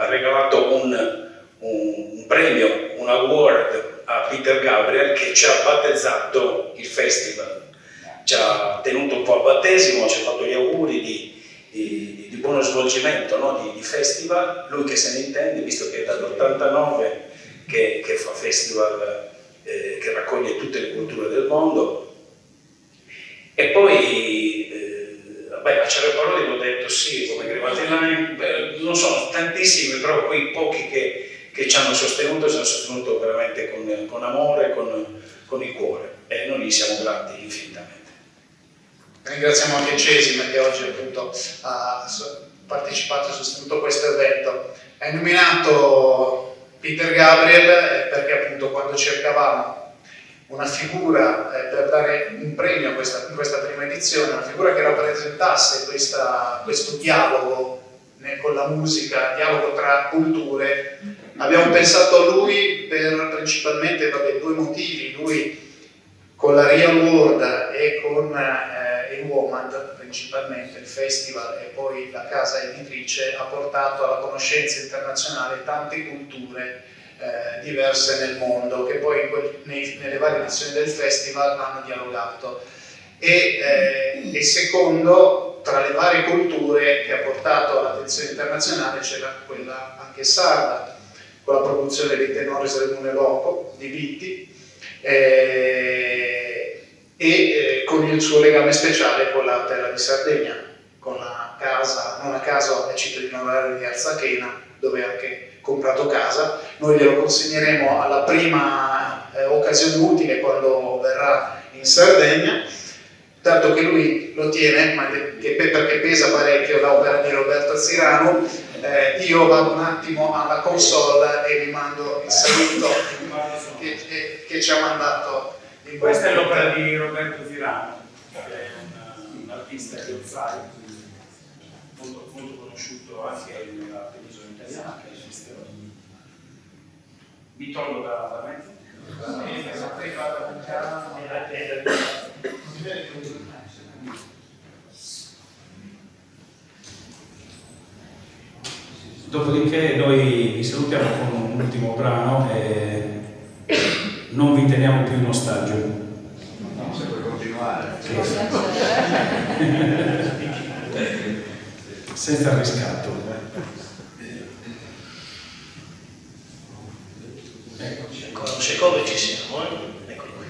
premio, un award a Peter Gabriel, che ci ha battezzato il festival. Ci ha tenuto un po' al battesimo, ci ha fatto gli auguri di buono svolgimento, no? di festival. Lui che se ne intende, visto che è dall'89 che fa festival che raccoglie tutte le culture del mondo. E poi a Acciaro e Parodi l'ho detto sì, come Grimaldi Line, non sono tantissimi, però quei pochi che ci hanno sostenuto veramente con amore, con il cuore, e noi gli siamo grati infinitamente. Ringraziamo anche Cesim che oggi appunto ha partecipato e sostenuto questo evento. È nominato Peter Gabriel perché appunto quando cercavamo una figura per dare un premio in questa prima edizione, una figura che rappresentasse questo dialogo con la musica, dialogo tra culture, abbiamo pensato a lui per principalmente due motivi. Lui con la Real World e con il WOMAD, principalmente il festival e poi la casa editrice, ha portato alla conoscenza internazionale tante culture diverse nel mondo, che poi nelle varie edizioni del festival hanno dialogato. E secondo, tra le varie culture che ha portato all'attenzione internazionale c'era quella anche sarda, con la produzione dei Tenores del Mune Loco di Vitti, e con il suo legame speciale con la terra di Sardegna, con la casa, non a caso è cittadino onorario di Arzachena, dove ha anche comprato casa. Noi glielo consegneremo alla prima occasione utile quando verrà in Sardegna, tanto che lui lo tiene, perché pesa parecchio l'opera di Roberto Zirano. Io vado un attimo alla console e vi mando il saluto che ci ha mandato. Questa è l'opera di Roberto Zirano, che è un artista di Ozzai, molto conosciuto anche nella penisola italiana, che esiste oggi. Mi tolgo da mezzo. Dopodiché noi vi salutiamo con un ultimo brano e non vi teniamo più in ostaggio. No, se vuoi continuare. Senza riscatto. Secondo ci siamo, ecco qui.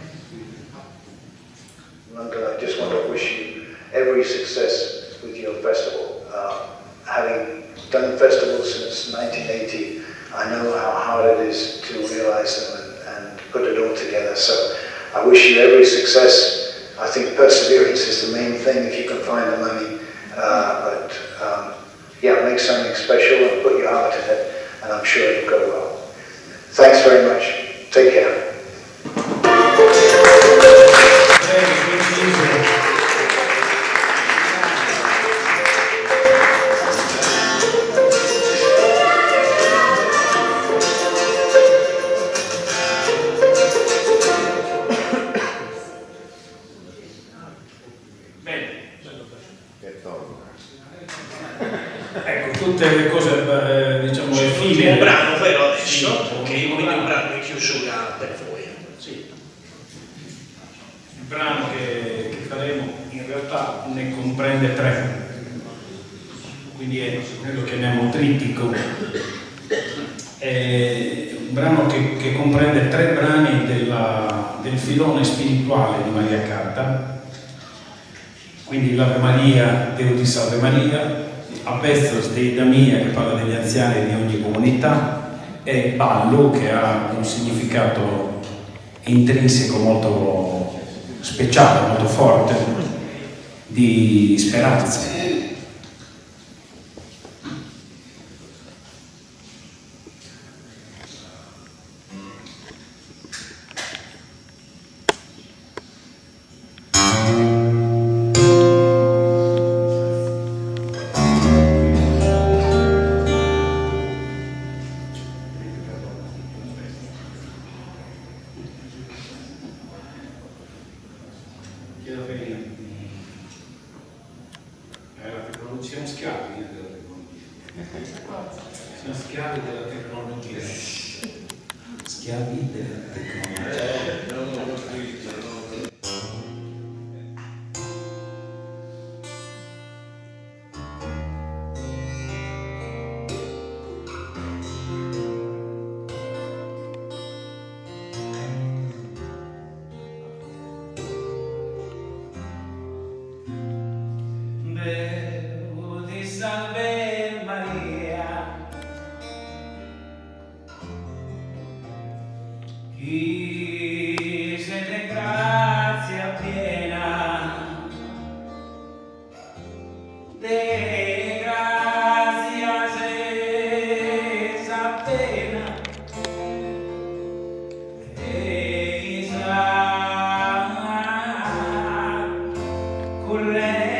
I just want to wish you every success with your festival. Having done festivals since 1980, I know how hard it is to realize them and put it all together. So I wish you every success. I think perseverance is the main thing if you can find the money. Make something special and put your heart in it, and I'm sure it'll go well. Thanks very much. Take care. Ecco, tutte le cose diciamo effimere. Un brano però adesso, sì, quindi un brano in chiusura per voi. Sì. Il brano che faremo in realtà ne comprende 3, quindi noi lo chiamiamo trittico. è un brano che comprende 3 brani del filone spirituale di Maria Carta, quindi l'Ave Maria, Deus Salve Maria, Abezzos Dei Damia, che parla degli anziani di ogni comunità, e Ballo, che ha un significato intrinseco molto speciale, molto forte, di speranza. Siamo schiavi della tecnologia. Siamo schiavi della tecnologia. Schiavi della tecnologia. Salve Maria, chi siete grazia piena, de grazia senza pena, e corrente.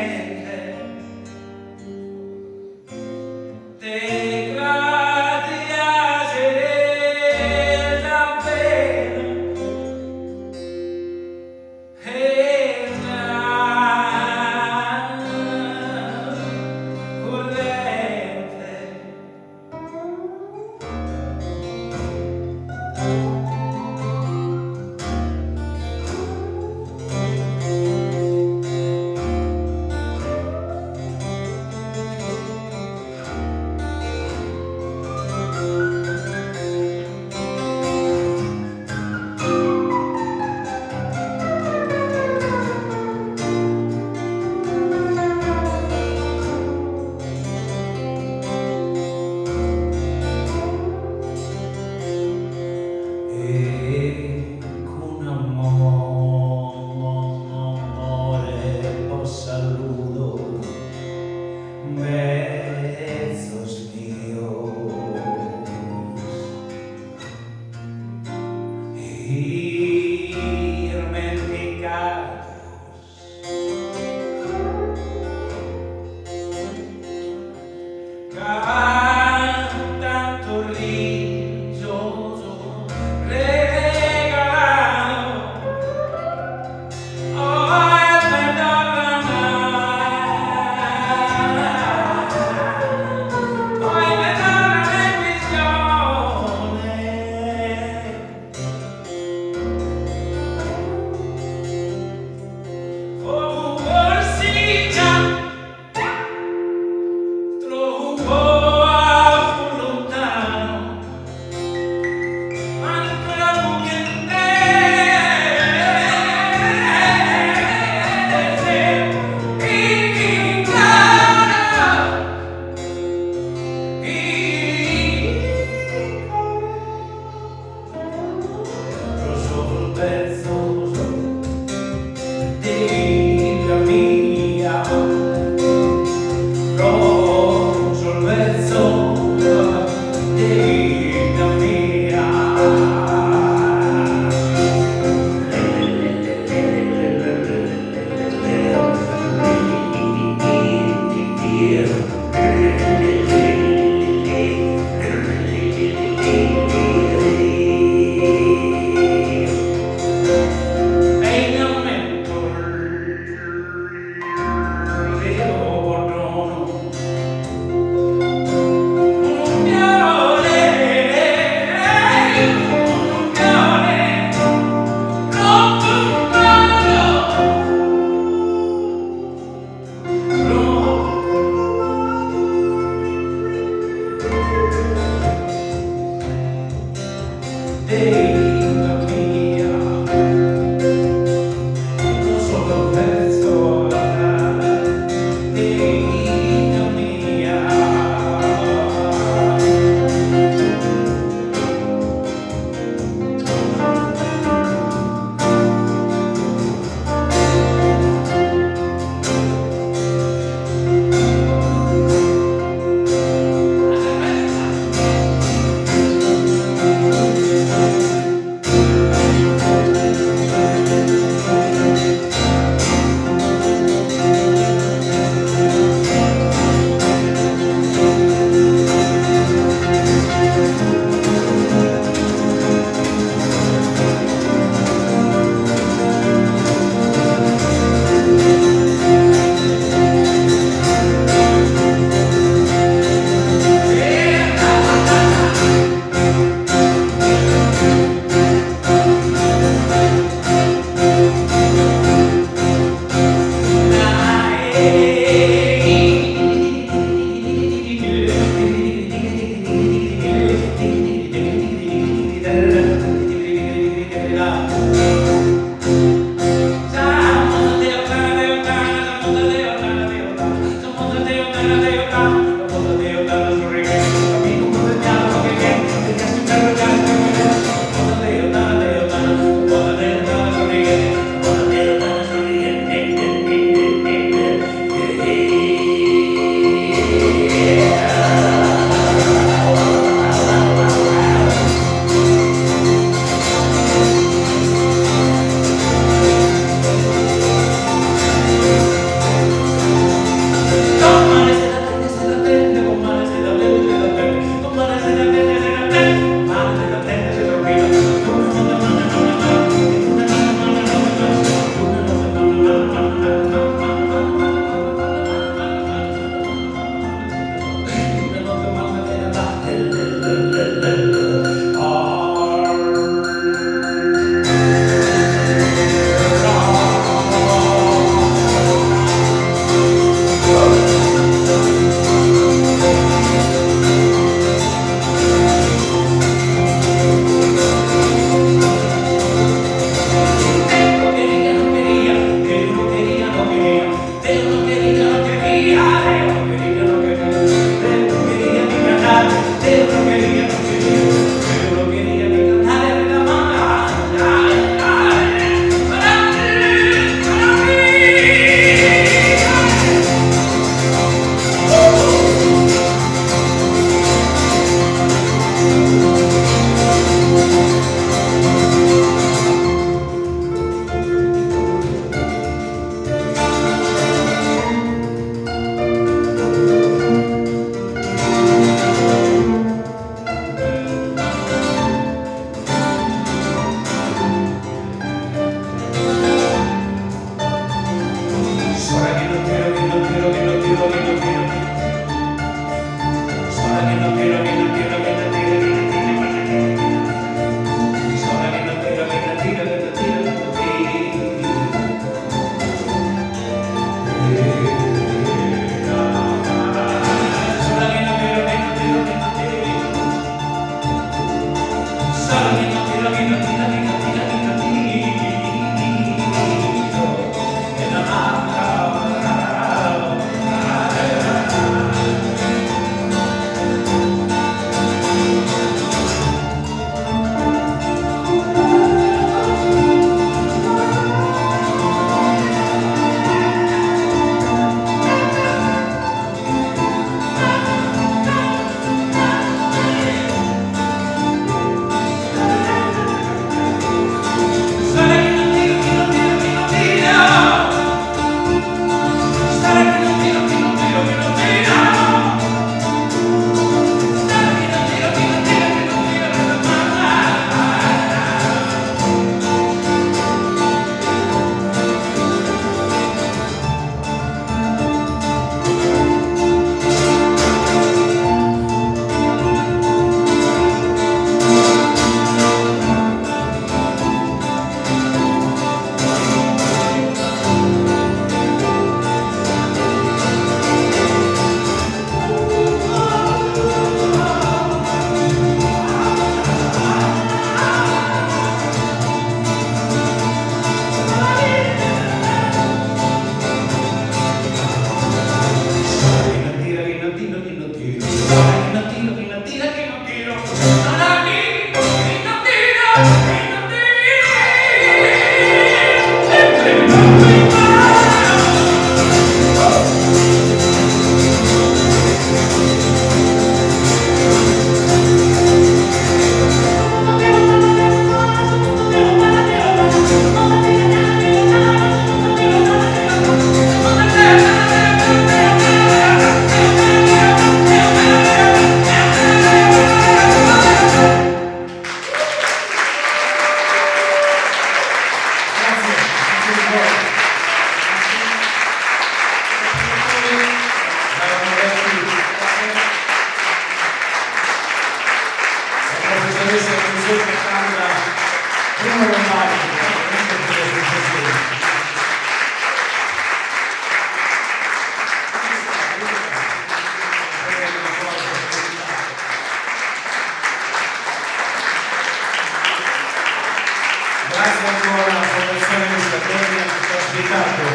Grazie ancora alla Fondazione di Sardegna che ci ha ospitato e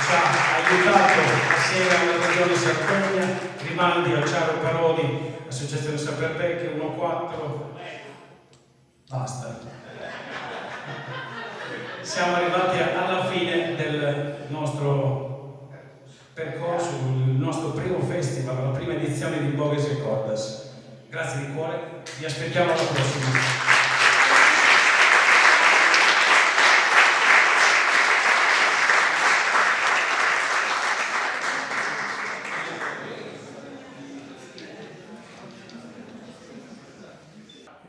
ci ha aiutato assieme alla Regione Sardegna, rimandi a Ciaro Parodi, Associazione Sapervecchia 1-4. Basta. Siamo arrivati alla fine del nostro percorso, il nostro primo festival, la prima edizione di Bogues e Cordas. Grazie di cuore, vi aspettiamo alla prossima.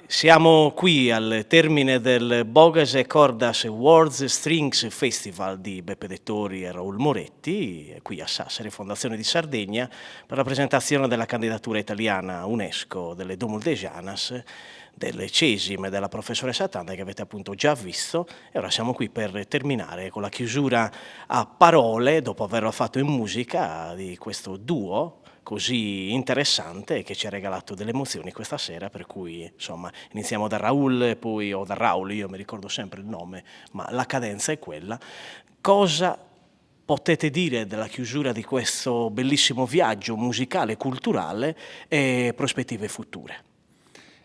Siamo qui al termine del Bogues e Cordas Words Strings Festival di Beppe Dettori e Raul Moretti, qui a Sassari, Fondazione di Sardegna, per la presentazione della candidatura italiana UNESCO delle Domus de Janas, del CESIM e della professoressa Tanda che avete appunto già visto, e ora siamo qui per terminare con la chiusura a parole, dopo averlo fatto in musica, di questo duo così interessante che ci ha regalato delle emozioni questa sera, per cui insomma iniziamo da Raul e poi, o da Raul, io mi ricordo sempre il nome, ma la cadenza è quella. Cosa potete dire della chiusura di questo bellissimo viaggio musicale e culturale e prospettive future?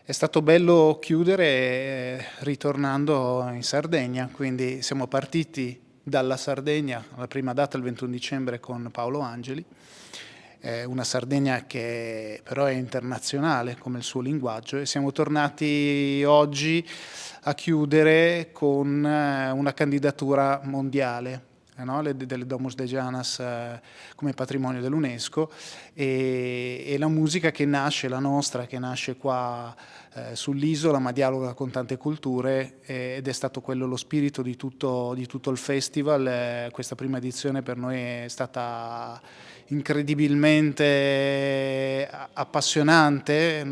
È stato bello chiudere ritornando in Sardegna, quindi siamo partiti dalla Sardegna, la prima data il 21 dicembre con Paolo Angeli, una Sardegna che però è internazionale come il suo linguaggio, e siamo tornati oggi a chiudere con una candidatura mondiale, no? Delle Domus de Janas come patrimonio dell'UNESCO, e la musica che nasce, la nostra, che nasce qua sull'isola ma dialoga con tante culture, ed è stato quello lo spirito di tutto il festival. Questa prima edizione per noi è stata incredibilmente appassionante,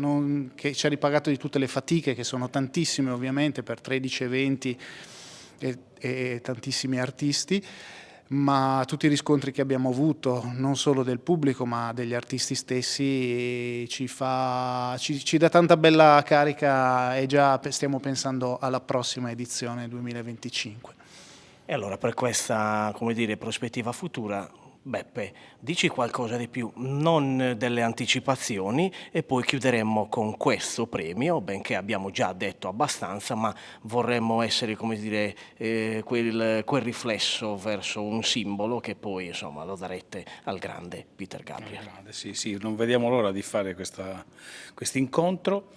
che ci ha ripagato di tutte le fatiche, che sono tantissime ovviamente, per 13 eventi e tantissimi artisti, ma tutti i riscontri che abbiamo avuto, non solo del pubblico ma degli artisti stessi, ci dà tanta bella carica, e già stiamo pensando alla prossima edizione 2025. E allora per questa, come dire, prospettiva futura, Beppe, dici qualcosa di più, non delle anticipazioni, e poi chiuderemmo con questo premio, benché abbiamo già detto abbastanza, ma vorremmo essere, come dire, quel riflesso verso un simbolo che poi, insomma, lo darete al grande Peter Gabriel. Sì, non vediamo l'ora di fare questo incontro.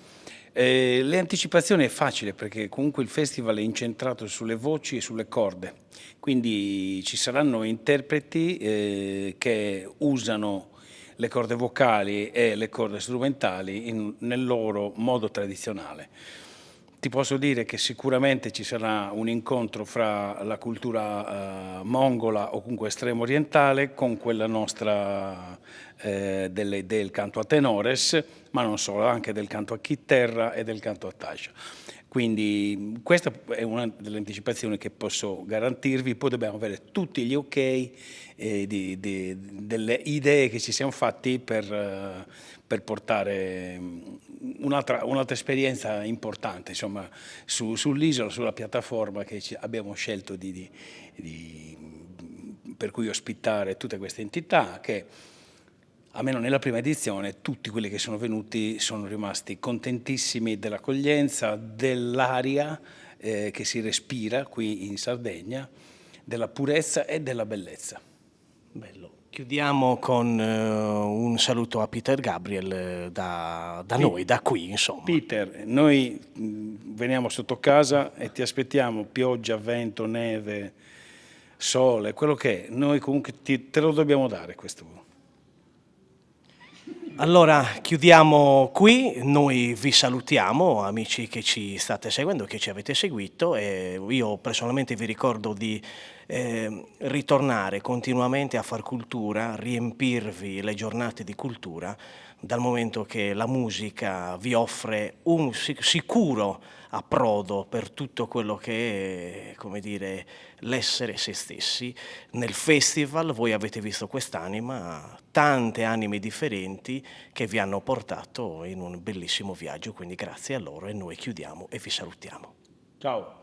Le anticipazioni è facile, perché comunque il festival è incentrato sulle voci e sulle corde, quindi ci saranno interpreti che usano le corde vocali e le corde strumentali nel loro modo tradizionale. Ti posso dire che sicuramente ci sarà un incontro fra la cultura mongola o comunque estremo orientale con quella nostra del canto a tenores, ma non solo, anche del canto a chitarra e del canto a tascia. Quindi questa è una delle anticipazioni che posso garantirvi. Poi dobbiamo avere tutti gli ok delle idee che ci siamo fatti per portare un'altra esperienza importante, insomma, sull'isola, sulla piattaforma che abbiamo scelto per cui ospitare tutte queste entità, che almeno nella prima edizione tutti quelli che sono venuti sono rimasti contentissimi dell'accoglienza, dell'aria che si respira qui in Sardegna, della purezza e della bellezza. Bello. Chiudiamo con un saluto a Peter Gabriel da noi, da qui, insomma. Peter, noi veniamo sotto casa e ti aspettiamo, pioggia, vento, neve, sole, quello che è. Noi comunque te lo dobbiamo dare questo. Allora chiudiamo qui, noi vi salutiamo amici che ci state seguendo, che ci avete seguito, e io personalmente vi ricordo di ritornare continuamente a far cultura, riempirvi le giornate di cultura, dal momento che la musica vi offre un sicuro approdo per tutto quello che è, come dire, l'essere se stessi. Nel festival voi avete visto quest'anima, tante anime differenti che vi hanno portato in un bellissimo viaggio, quindi grazie a loro e noi chiudiamo e vi salutiamo. Ciao.